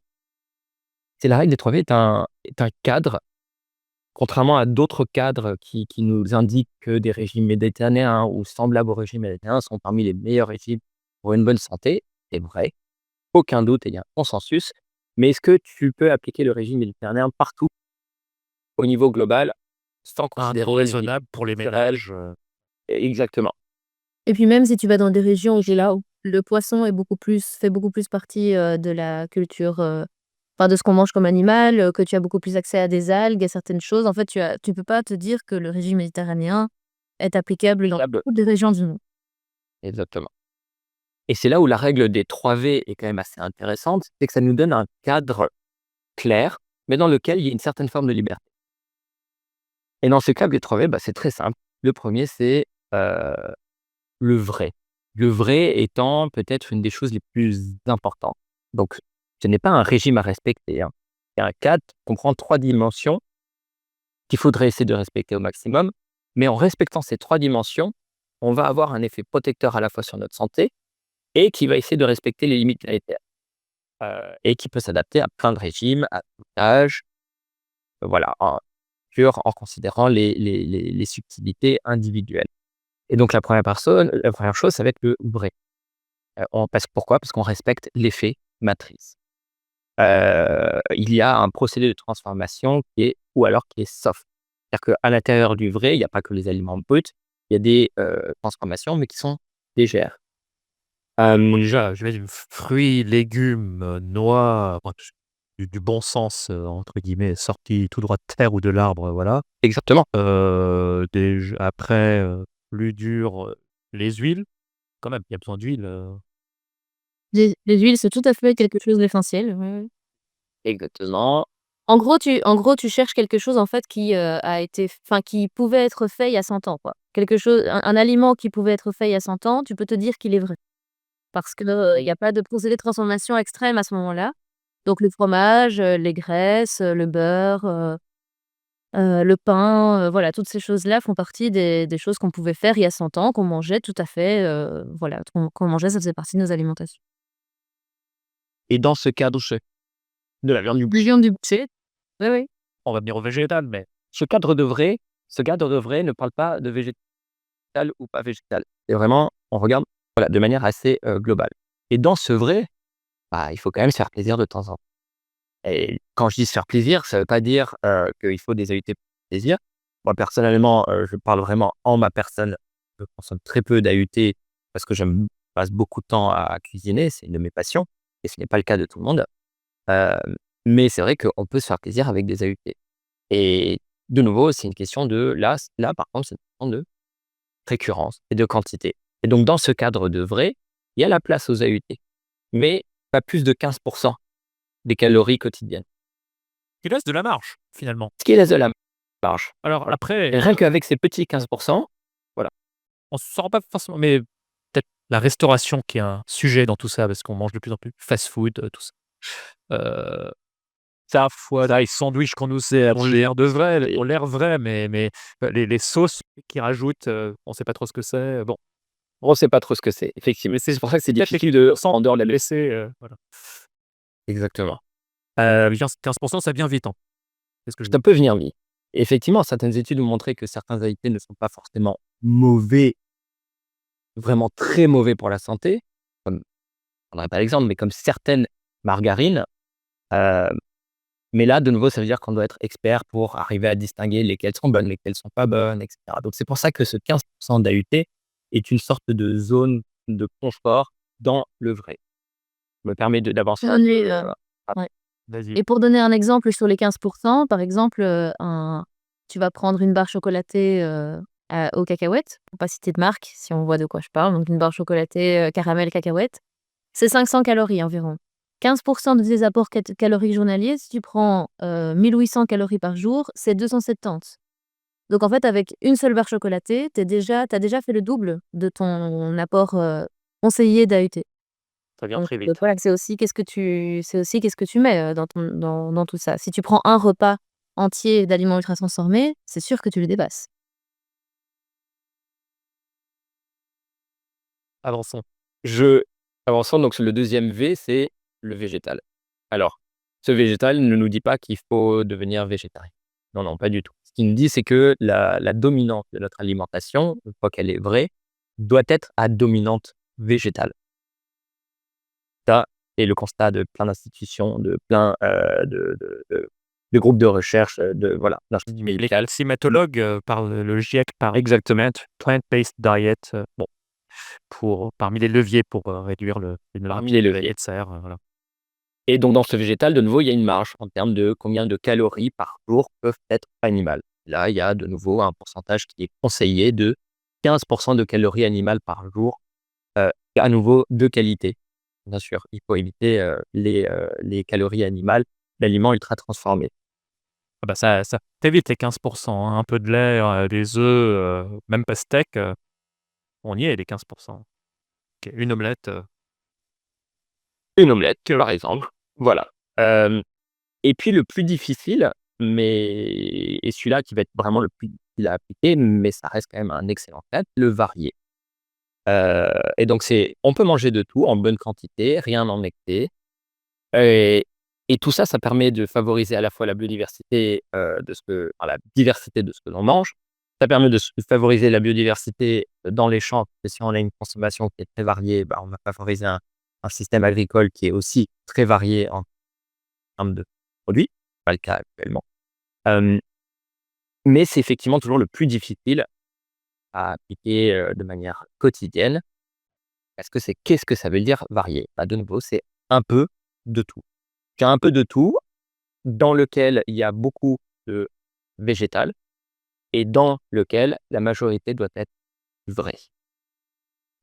C'est la règle des 3 V est un cadre, contrairement à d'autres cadres qui nous indiquent que des régimes méditerranéens ou semblables aux régimes méditerranéens sont parmi les meilleurs régimes pour une bonne santé. C'est vrai, aucun doute et il y a un consensus. Mais est-ce que tu peux appliquer le régime méditerranéen partout, au niveau global, sans Un considérer taux les raisonnable pour les culturels? ménages, Exactement, Et puis même si tu vas dans des régions où c'est là où le poisson fait beaucoup plus partie, de la culture, enfin de ce qu'on mange comme animal, que tu as beaucoup plus accès à des algues, à certaines choses, en fait, tu peux pas te dire que le régime méditerranéen est applicable dans toutes les régions du monde. exactement. Et c'est là où la règle des 3 V est quand même assez intéressante, c'est que ça nous donne un cadre clair, mais dans lequel il y a une certaine forme de liberté. Et dans ce cadre des 3 V, bah, c'est très simple. Le premier, c'est, heu, le vrai. Le vrai étant peut-être une des choses les plus importantes. Donc ce n'est pas un régime à respecter, hein. C'est un cadre qui comprend 3 dimensions qu'il faudrait essayer de respecter au maximum, mais en respectant ces 3 dimensions, on va avoir un effet protecteur à la fois sur notre santé et qui va essayer de respecter les limites planétaires, et qui peut s'adapter à plein de régimes, à tout âge, voilà, en considérant les subtilités individuelles. Et donc la première chose, ça va être le vrai. Pourquoi? Parce qu'on respecte l'effet matrice. Il y a un procédé de transformation qui est soft. C'est-à-dire qu'à l'intérieur du vrai, il n'y a pas que les aliments bruts, il y a des transformations, mais qui sont légères. Bon, Euh, déjà, j'imagine fruits, légumes, noix, enfin, du bon sens, entre guillemets, sorti tout droit de terre ou de l'arbre, voilà. Exactement. Après, plus dur, les huiles, quand même, il y a besoin d'huile, Les huiles, c'est tout à fait quelque chose d'essentiel, ouais, ouais. Exactement. En gros, tu cherches quelque chose, en fait, qui, a été enfin, qui pouvait être fait il y a 100 ans, quoi. Quelque chose un aliment qui pouvait être fait il y a 100 ans, tu peux te dire qu'il est vrai. Parce que, il y a pas de procédé de transformation extrême à ce moment-là. Donc le fromage, les graisses, le beurre, le pain, voilà, toutes ces choses-là font partie des choses qu'on pouvait faire il y a 100 ans, qu'on mangeait tout à fait, voilà, qu'on mangeait, ça faisait partie de nos alimentations. Et dans ce cadre de la viande du Les viandes du boucher, oui, oui. on va venir au végétal, mais ce cadre de vrai, ce cadre de vrai ne parle pas de végétal ou pas végétal. C'est vraiment, on regarde voilà, de manière assez globale. Et dans ce vrai, bah, il faut quand même se faire plaisir de temps en temps. Et quand je dis se faire plaisir, ça ne veut pas dire qu'il faut des AUT pour plaisir. Moi, personnellement, je parle vraiment en ma personne. Je consomme très peu d'AUT parce que je passe beaucoup de temps à cuisiner. C'est une de mes passions et ce n'est pas le cas de tout le monde. Euh, mais c'est vrai qu'on peut se faire plaisir avec des AUT. Et de nouveau, c'est une question de là par contre, c'est une question de récurrence et de quantité. Et donc, dans ce cadre de vrai, il y a la place aux AUT, mais pas plus de 15% des calories quotidiennes. il reste de la marge, finalement. Ce qui laisse de la marge. Alors Et après, rien qu'avec ces petits 15%, voilà. on s'en rend pas forcément, mais peut-être la restauration qui est un sujet dans tout ça, parce qu'on mange de plus en plus fast-food, tout ça. Heu, Ça, voilà, les sandwichs qu'on nous sert ont l'air vrais, mais les sauces qu'ils rajoutent, on sait pas trop ce que c'est, bon. On ne sait pas trop ce que c'est, effectivement. Mais c'est C'est pour ça que c'est peut-être les difficile de 15 en dehors de la laisser, voilà. exactement. 15 ça vient vite, hein. C'est ce que je Ça dis. peut venir vite. Effectivement, certaines études ont montré que certains AIT ne sont pas forcément mauvais, vraiment très mauvais pour la santé, comme je ne prendrai pas l'exemple, mais comme certaines margarines. Heu, mais là, de nouveau, ça veut dire qu'on doit être expert pour arriver à distinguer lesquelles sont bonnes, lesquelles sont pas bonnes, et cetera. Donc c'est pour ça que ce 15% d'AUT est une sorte de zone de confort dans le vrai. Me permet d'avancer un Donner, peu, ouais. Vas-y. Et pour donner un exemple sur les 15 par exemple, tu vas prendre une barre chocolatée, aux cacahuètes, pour pas citer de marque, si on voit de quoi je parle, donc une barre chocolatée, caramel cacahuète, c'est 500 calories environ. 15 de tes apports caloriques journaliers, si tu prends, 1 800 calories par jour, c'est 270. Donc en fait, avec une seule barre chocolatée, tu as déjà fait le double de ton apport, conseillé d'AUT. Ça vient Donc très vite. voilà, qu'est-ce que tu mets, dans tout ça. Si tu prends un repas entier d'aliments ultra transformés, c'est sûr que tu le dépasses. Avançons. Je avançons donc sur le deuxième V, c'est le végétal. Alors, ce végétal ne nous dit pas qu'il faut devenir végétarien. Non, non, pas du tout. Ce qu'il nous dit, c'est que la dominante de notre alimentation, une fois qu'elle est vraie, doit être à dominante végétale. Ça, c'est le constat de plein d'institutions, de plein, de groupes de recherche, de voilà, d'instituts Les médicaux. climatologues, parlent le GIEC parle Exactement. plant-based diet, bon, parmi les leviers pour, réduire une Parmi les leviers. de serre, voilà. Et donc dans ce végétal, de nouveau, il y a une marge en termes de combien de calories par jour peuvent être animales. Là, il y a de nouveau un pourcentage qui est conseillé de 15% de calories animales par jour, à nouveau de qualité. Bien sûr, il faut éviter, les calories animales d'aliments ultra transformés. Ah bah, ça t'évite les 15, hein, un peu de lait, des œufs, même pas steak, on y est les 15. OK, une omelette, Une omelette, par exemple, voilà. Hem Et puis le plus difficile, mais et celui-là qui va être vraiment le plus difficile à appliquer, mais ça reste quand même un excellent plat, le varier. Et donc on peut manger de tout en bonne quantité, rien en excès et et tout ça, ça permet de favoriser à la fois la biodiversité, la diversité de ce que l'on mange. Ça permet de favoriser la biodiversité dans les champs, parce que si on a une consommation qui est très variée, bah, on va favoriser un système agricole qui est aussi très varié en termes de produits, pas le cas actuellement. Hem Mais c'est effectivement toujours le plus difficile à appliquer, de manière quotidienne. Parce que qu'est-ce que ça veut dire varier? Bah, de nouveau, c'est un peu de tout. Tu as un peu de tout, dans lequel il y a beaucoup de végétal et dans lequel la majorité doit être vraie.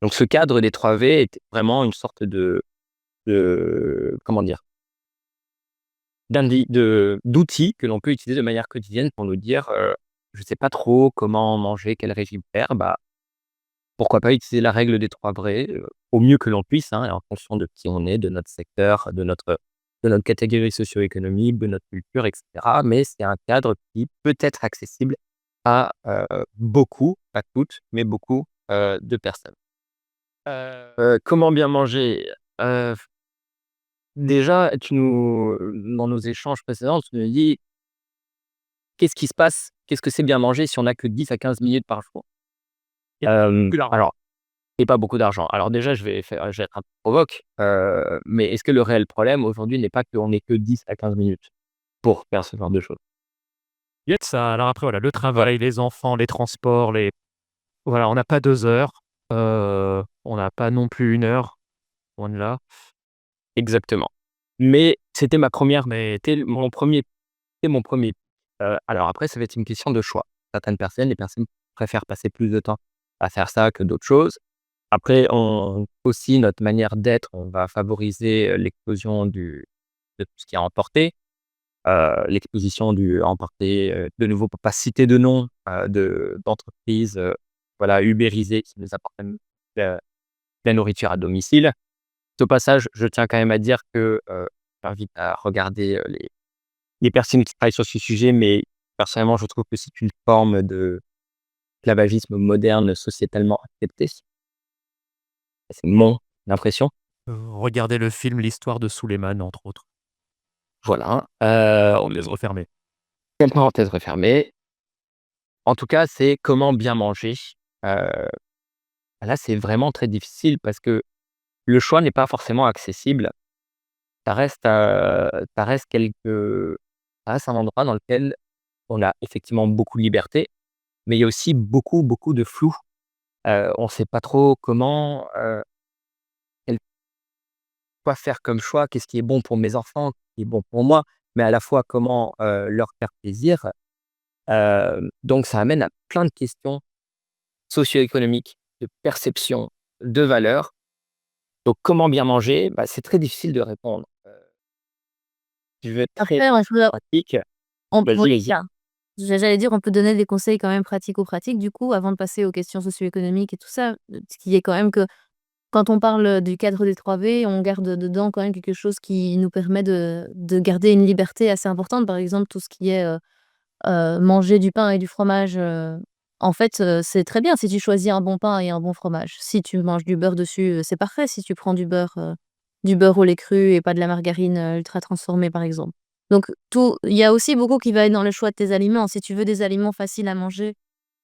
Donc ce cadre des 3 V est vraiment une sorte de comment dire? D'outil que l'on peut utiliser de manière quotidienne pour nous dire, «Je ne sais pas trop comment manger, quel régime faire», bah, pourquoi pas utiliser la règle des 3 vrais, au mieux que l'on puisse, hein, et en fonction de qui on est, de notre secteur, de notre catégorie socio-économique, de notre culture et cetera. Mais c'est un cadre qui peut être accessible à, beaucoup, pas toutes, mais beaucoup, de personnes. Comment bien manger? Heu, Déjà, dans nos échanges précédents, tu nous dis: «Qu'est-ce qui se passe? Qu'est-ce que c'est bien manger si on n'a que 10 à 15 minutes par jour?» Et plus d'argent. Alors et pas beaucoup d'argent. Alors déjà, je vais être un peu provoque, mais est-ce que le réel problème aujourd'hui n'est pas qu'on ait que 10 à 15 minutes pour faire ce genre de choses? Il y a de ça. Alors après, voilà, le travail, les enfants, les transports, voilà, on n'a pas 2 heures, on n'a pas non plus 1 heure, loin de là. Exactement. Mais c'était ma première mais c'était mon premier. Alors après, ça va être une question de choix. Les personnes préfèrent passer plus de temps à faire ça que d'autres choses. Après, on aussi notre manière d'être, on va favoriser, l'explosion de tout ce qui est emporté. L'exposition du à emporter, de nouveau pour pas citer de nom, d'entreprises, voilà, ubérisées qui nous apportent la nourriture à domicile. Au passage, je tiens quand même à dire que, j'invite à regarder, les personnes qui travaillent sur ce sujet, mais personnellement, je trouve que c'est une forme de esclavagisme moderne sociétalement accepté. C'est mon impression. Regardez le film «L'histoire de Souleymane», entre autres. Voilà, Parenthèse refermée. parenthèse refermée. En tout cas, c'est comment bien manger. Heu, Là, c'est vraiment très difficile parce que le choix n'est pas forcément accessible. Ça reste, ça reste ça reste un endroit dans lequel on a effectivement beaucoup de liberté, mais il y a aussi beaucoup, beaucoup de flou. On ne sait pas trop quel quoi faire comme choix, qu'est-ce qui est bon pour mes enfants, qu'est-ce qui est bon pour moi, mais à la fois comment, leur faire plaisir. Donc ça amène à plein de questions socio-économiques, de perception, de valeurs. Donc comment bien manger? Bah, c'est très difficile de répondre. Je vais être très Après, moi, je voudrais pratique. oui, Vas-y, vas-y. tiens, j'allais dire, on peut donner des conseils quand même pratico-pratiques du coup, avant de passer aux questions socio-économiques et tout ça. Ce qui est quand même que quand on parle, du cadre des 3 V, on garde dedans quand même quelque chose qui nous permet de garder une liberté assez importante. Par exemple, tout ce qui est, manger du pain et du fromage, en fait, c'est très bien si tu choisis un bon pain et un bon fromage. Si tu manges du beurre dessus, c'est parfait si tu prends du beurre au lait cru et pas de la margarine, ultra transformée, par exemple. Donc il y a aussi beaucoup qui va être dans le choix de tes aliments. Si tu veux des aliments faciles à manger,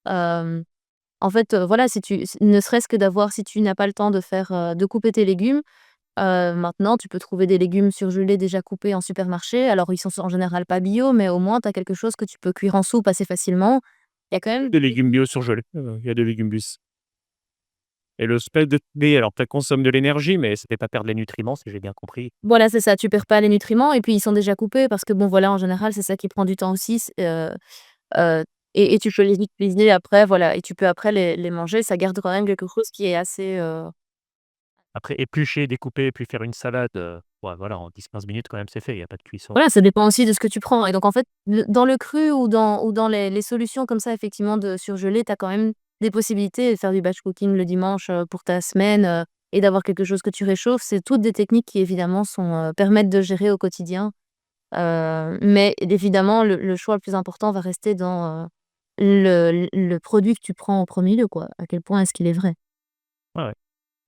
hem, en fait, voilà, ne serait-ce que d'avoir si tu n'as pas le temps de faire, de couper tes légumes, maintenant tu peux trouver des légumes surgelés déjà coupés en supermarché. Alors ils sont en général pas bio, mais au moins tu as quelque chose que tu peux cuire en soupe assez facilement. Il y a quand même Des légumes bio surgelés, il y a des légumes bis et le spelt de blé, alors ça consomme de l'énergie, mais ça fait pas perdre les nutriments, si j'ai bien compris. voilà, c'est ça, tu perds pas les nutriments et puis ils sont déjà coupés parce que bon, voilà, en général, c'est ça qui prend du temps aussi, heu et tu peux les utiliser après, voilà et tu peux après les manger. Ça garde quand même quelque chose qui est assez, Après éplucher, découper, puis faire une salade, ouais, voilà, en 10-15 minutes quand même, c'est fait, il y a pas de cuisson. voilà, ça dépend aussi de ce que tu prends et donc en fait, dans le cru ou dans les solutions comme ça effectivement de surgelés, tu as quand même des possibilités de faire du batch cooking le dimanche, pour ta semaine, et d'avoir quelque chose que tu réchauffes. C'est toutes des techniques qui évidemment permettent de gérer au quotidien, mais évidemment le choix le plus important va rester dans, le produit que tu prends en premier lieu quoi. À quel point est-ce qu'il est vrai? Ouais, ouais.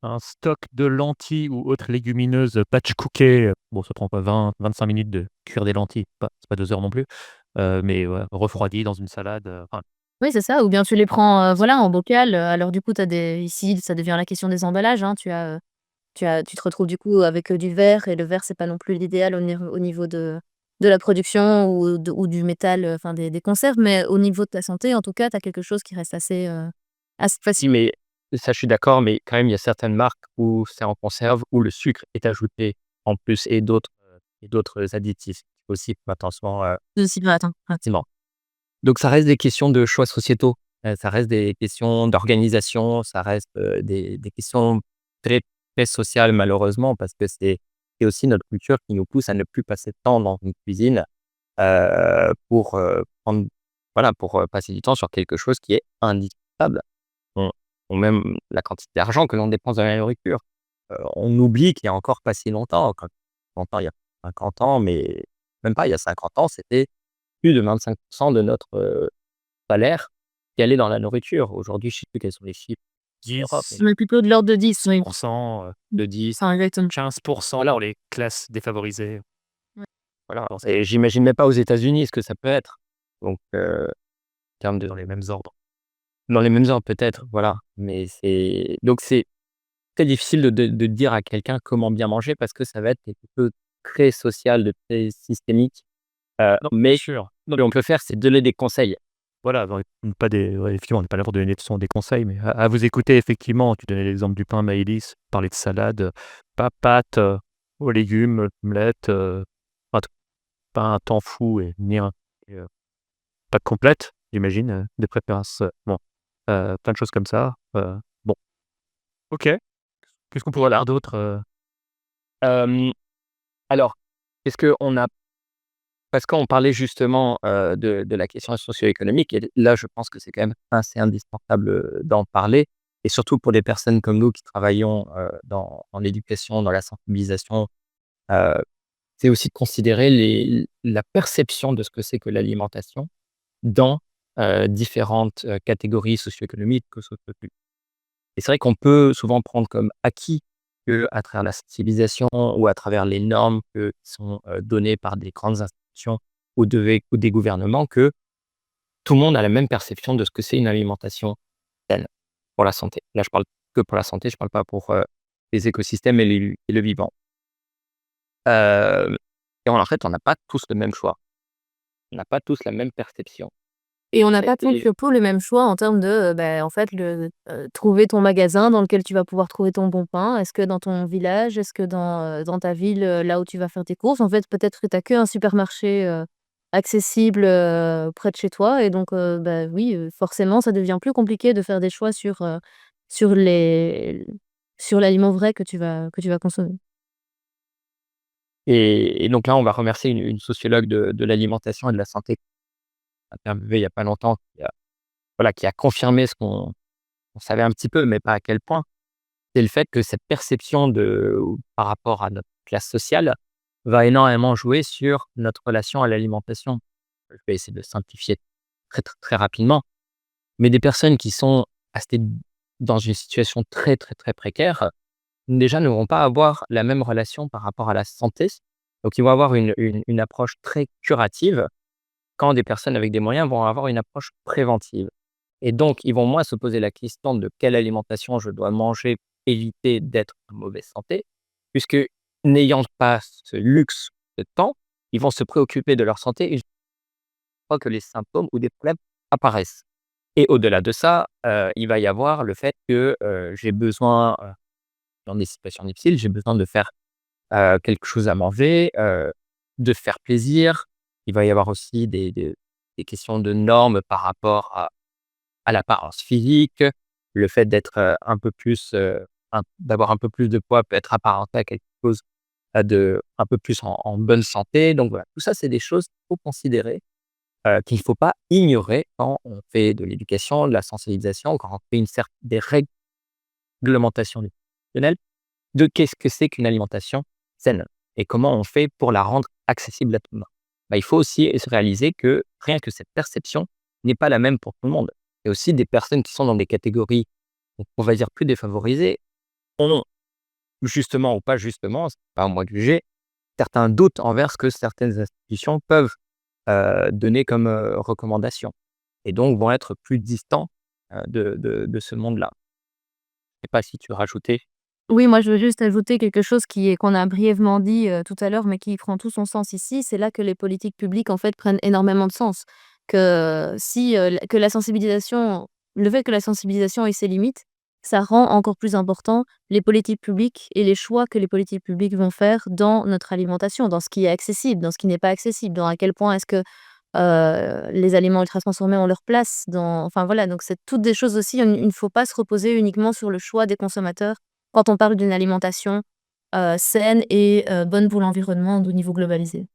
Un stock de lentilles ou autres légumineuses, batch cookées, bon ça prend pas 20-25 minutes de cuire des lentilles, c'est pas 2 heures non plus, mais ouais, refroidies dans une salade, enfin Oui, c'est ça, ou bien tu les prends, voilà, en bocal, alors du coup, tu as des ici, ça devient la question des emballages, hein. Tu te retrouves du coup avec, du verre et le verre, c'est pas non plus l'idéal au niveau de la production ou du métal, enfin des conserves, mais au niveau de ta santé, en tout cas, tu as quelque chose qui reste assez Si, facile. mais ça, je suis d'accord, mais quand même, il y a certaines marques où c'est en conserve, où le sucre est ajouté en plus et d'autres additifs qu'il faut aussi faire attention, Aussi, ouais, attends, effectivement. Donc ça reste des questions de choix sociétaux, ça reste des questions d'organisation, ça reste, des questions très, très sociales malheureusement parce que c'est aussi notre culture qui nous pousse à ne plus passer de temps dans une cuisine, pour, prendre voilà, pour, passer du temps sur quelque chose qui est indispensable. On ou même la quantité d'argent que l'on dépense dans la nourriture. On oublie qu'il y a encore pas si longtemps, quand longtemps, il y a 50 ans, mais même pas, il y a 50 ans, c'était plus de 25 de notre, salaire qui allait dans la nourriture. Aujourd'hui, je sais plus quels sont les chiffres en Europe, mais 10, mais plutôt de l'ordre de 10, oui. 10%, de 10, Enfin, exactement. 15% voilà, pour les classes défavorisées. Ouais. voilà, et j'imagine même pas aux États-Unis ce que ça peut être. Donc, en termes de Dans les mêmes ordres. dans les mêmes ordres peut-être, voilà, mais c'est très difficile de dire à quelqu'un comment bien manger parce que ça va être quelque chose de très social, de très systémique, Non, bien mais sûr. ce que l'on peut faire, c'est donner des conseils. Voilà, dans pas des ouais, effectivement, on n'est pas là pour donner des conseils, mais à vous écouter, effectivement, tu donnais l'exemple du pain maïlis, parler de salade, pas pâtes, aux légumes, omelettes, pas t pas un temps fou ni un et pâtes complètes, j'imagine, de préférence, bon, plein de choses comme ça, bon, OK. Qu'est-ce qu'on pourrait Voilà. faire d'autre, Hem, alors, est-ce qu'on a parce qu'on parlait justement, de la question socio-économique et là, je pense que c'est quand même assez indispensable, d'en parler et surtout pour des personnes comme nous qui travaillons, dans l'éducation, dans la sensibilisation, heu, c'est aussi de considérer la perception de ce que c'est que l'alimentation dans, différentes, catégories socio-économiques que socio-culturelles. Et c'est vrai qu'on peut souvent prendre comme acquis qu'à travers la sensibilisation ou à travers les normes qui sont, données par des grandes institutions ou des gouvernements, que tout le monde a la même perception de ce que c'est une alimentation saine pour la santé. Là, je parle que pour la santé, je parle pas pour, les écosystèmes et le vivant. Hem et en fait, on n'a pas tous le même choix. On n'a pas tous la même perception Et on n'a pas tous et surtout le même choix en termes de, en fait, trouver ton magasin dans lequel tu vas pouvoir trouver ton bon pain. Est-ce que dans ton village? Est-ce que dans ta ville, là où tu vas faire tes courses? En fait, peut-être que tu as qu'un supermarché, accessible, près de chez toi et donc oui, forcément, ça devient plus compliqué de faire des choix sur les sur l'aliment vrai que tu vas consommer. et donc là, on va remercier une sociologue de l'alimentation et de la santé, interviewée il y a pas longtemps, qui a confirmé ce qu'on savait un petit peu, mais pas à quel point. C'est le fait que cette perception par rapport à notre classe sociale va énormément jouer sur notre relation à l'alimentation. Je vais essayer de simplifier très, très, très rapidement, mais des personnes qui sont assez dans une situation très, très, très précaire, déjà ne vont pas avoir la même relation par rapport à la santé. Donc ils vont avoir une approche très curative, quand des personnes avec des moyens vont avoir une approche préventive. Et donc, ils vont moins se poser la question de quelle alimentation je dois manger pour éviter d'être en mauvaise santé, puisque n'ayant pas ce luxe de temps, ils vont se préoccuper de leur santé une fois que les symptômes ou des problèmes apparaissent. Et au-delà de ça, il va y avoir le fait que, j'ai besoin, dans des situations difficiles, j'ai besoin de faire, quelque chose à manger, de faire plaisir. Il va y avoir aussi des questions de normes par rapport à l'apparence physique, le fait d'être, un peu plus, d'avoir un peu plus de poids peut être apparenté à quelque chose, de un peu plus en bonne santé. Donc voilà, tout ça, c'est des choses qu'il faut considérer, qu'il ne faut pas ignorer quand on fait de l'éducation, de la sensibilisation, quand on fait des réglementations nutritionnelles de qu'est-ce que c'est qu'une alimentation saine et comment on fait pour la rendre accessible à tout le monde. Bah, il faut aussi se réaliser que rien que cette perception n'est pas la même pour tout le monde. Il y a aussi des personnes qui sont dans des catégories, on va dire, plus défavorisées, ont justement ou pas justement, c'est pas à moi de juger, certains doutes envers ce que certaines institutions peuvent, donner comme, recommandations et donc vont être plus distants, de ce monde-là. Je sais pas si tu veux rajouter? Oui, moi, je veux juste ajouter quelque chose qu'on a brièvement dit, tout à l'heure, mais qui prend tout son sens ici. C'est là que les politiques publiques, en fait, prennent énormément de sens. Que si, l que la sensibilisation le fait que la sensibilisation ait ses limites, ça rend encore plus important les politiques publiques et les choix que les politiques publiques vont faire dans notre alimentation, dans ce qui est accessible, dans ce qui n'est pas accessible, dans à quel point est-ce que, les aliments ultra transformés ont leur place dans enfin, voilà, donc c'est toutes des choses aussi, il ne faut pas se reposer uniquement sur le choix des consommateurs quand on parle d'une alimentation, saine et bonne pour l'environnement au niveau globalisé.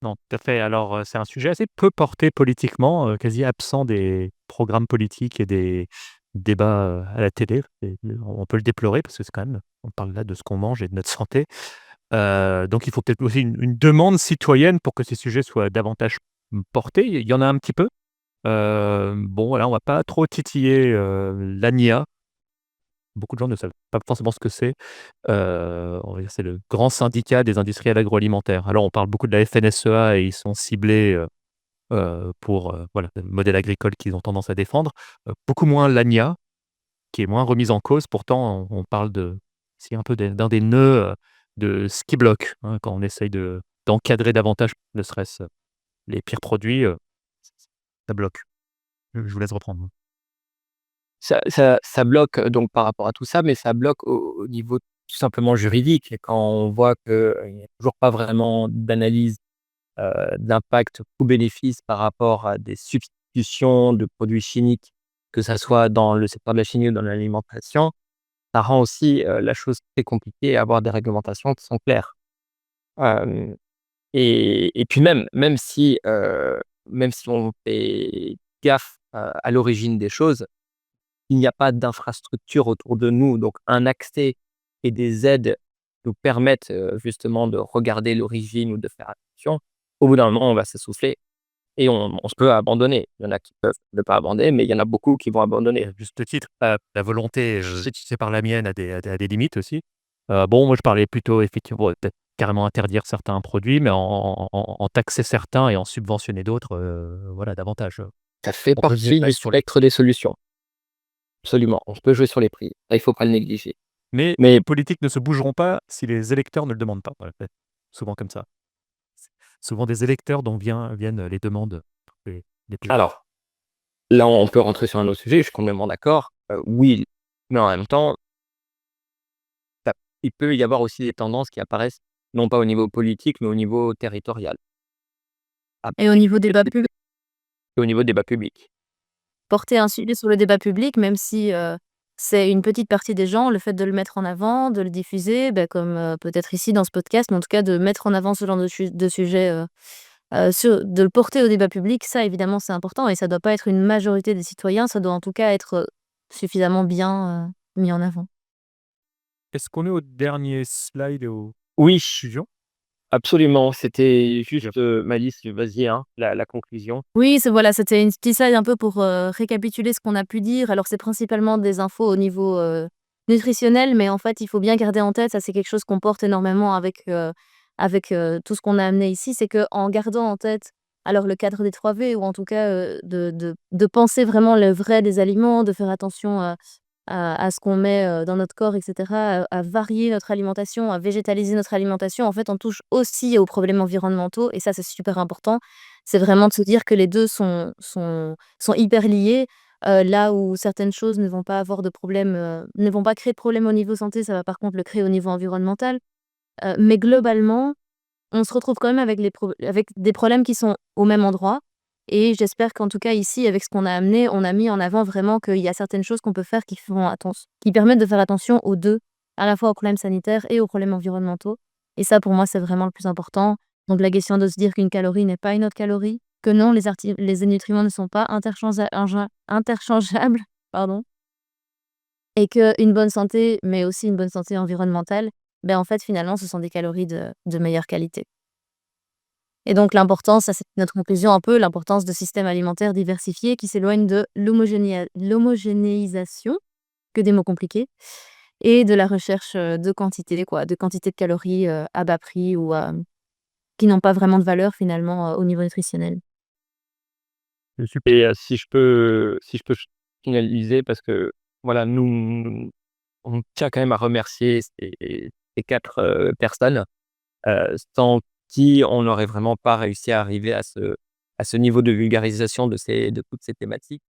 Non, tout à fait. Alors, c'est un sujet assez peu porté politiquement, quasi absent des programmes politiques et des débats, à la télé et on peut le déplorer parce que c'est quand même on parle là de ce qu'on mange et de notre santé. Donc il faut peut-être aussi une demande citoyenne pour que ces sujets soient davantage, portés. Il y en a un petit peu. Bon voilà, on va pas trop titiller, l'ANIA. Beaucoup de gens ne savent pas forcément ce que c'est. On va dire c'est le grand syndicat des industriels agroalimentaires. Alors on parle beaucoup de la FNSEA et ils sont ciblés, pour, voilà, le modèle agricole qu'ils ont tendance à défendre. Beaucoup moins l'ANIA, qui est moins remise en cause. Pourtant on parle de c'est un peu d'un des nœuds, de ce qui bloque, hein, quand on essaye d'encadrer davantage, ne serait-ce, les pires produits, ça bloque. Je vous laisse reprendre. Ça bloque, donc par rapport à tout ça, mais ça bloque au niveau tout simplement juridique et quand on voit qu'il n'y a toujours pas vraiment d'analyse, d'impact coût-bénéfice par rapport à des substitutions de produits chimiques, que ça soit dans le secteur de la chimie ou dans l'alimentation, ça rend aussi, la chose très compliquée à avoir des réglementations qui sont claires. Hem et puis même si on fait gaffe, à l'origine des choses, il n'y a pas d'infrastructure autour de nous, donc un accès et des aides nous permettent, justement de regarder l'origine ou de faire attention. Au bout d'un moment, on va s'essouffler et on se peut abandonner. Il y en a qui peuvent ne pas abandonner, mais il y en a beaucoup qui vont abandonner. À juste titre, la volonté, je sais, tu sais, par la mienne, a des limites aussi. Bon, moi, je parlais plutôt effectivement, peut-être carrément interdire certains produits, mais en taxer certains et en subventionner d'autres, voilà, davantage. Ça fait On peut partie gérer du sur les spectre des solutions. Absolument, on peut jouer sur les prix. Ça, il faut pas le négliger. mais Mais les politiques ne se bougeront pas si les électeurs ne le demandent pas. Voilà, c'est souvent comme ça. C'est souvent des électeurs dont viennent les demandes les plus fortes. alors, là, on peut rentrer sur un autre sujet, je suis complètement d'accord. Oui, mais en même temps, ça il peut y avoir aussi des tendances qui apparaissent, non pas au niveau politique, mais au niveau territorial. Et au Après, niveau débat public, au niveau débat public. porter un sujet sur le débat public, même si, c'est une petite partie des gens, le fait de le mettre en avant, de le diffuser, bah, comme, peut-être ici dans ce podcast, mais en tout cas de mettre en avant ce genre de sujet, de le porter au débat public, ça évidemment c'est important et ça doit pas être une majorité des citoyens, ça doit en tout cas être, suffisamment bien, mis en avant. Est-ce qu'on est au dernier slide et aux Oui, conclusions? absolument, c'était Bien. juste, Malice, vas-y, hein, la conclusion. Oui, voilà, c'était une petite slide un peu pour, récapituler ce qu'on a pu dire. Alors c'est principalement des infos au niveau, nutritionnel, mais en fait, il faut bien garder en tête, ça c'est quelque chose qu'on porte énormément avec, tout ce qu'on a amené ici, c'est que en gardant en tête, alors le cadre des 3 V ou en tout cas, de penser vraiment le vrai des aliments, de faire attention, à ce qu'on met, dans notre corps et cetera, à varier notre alimentation, à végétaliser notre alimentation. En fait, on touche aussi aux problèmes environnementaux et ça, c'est super important. C'est vraiment de se dire que les 2 sont hyper liés, là où certaines choses ne vont pas avoir de problème, ne vont pas créer de problème au niveau santé, ça va par contre le créer au niveau environnemental. Mais globalement, on se retrouve quand même avec des problèmes qui sont au même endroit et j'espère qu'en tout cas ici, avec ce qu'on a amené, on a mis en avant vraiment qu'il y a certaines choses qu'on peut faire qui permettent de faire attention aux 2, à la fois aux problèmes sanitaires et aux problèmes environnementaux et ça pour moi, c'est vraiment le plus important. Donc la question de se dire qu'une calorie n'est pas une autre calorie, que non, les nutriments ne sont pas interchangeables, pardon, et qu'une bonne santé, mais aussi une bonne santé environnementale, ben en fait, finalement, ce sont des calories de meilleure qualité. Et donc l'importance, ça c'est notre conclusion un peu, l'importance de systèmes alimentaires diversifiés qui s'éloignent de l'homogénéisation, que des mots compliqués, et de la recherche, de quantité quoi, de quantité de calories, à bas prix ou, qui n'ont pas vraiment de valeur finalement, au niveau nutritionnel. Sup Et si je peux finaliser parce que voilà, nous, on on tient quand même à remercier ces 4 personnes, sans qui on n'aurait vraiment pas réussi à arriver à ce niveau de vulgarisation de toutes ces thématiques.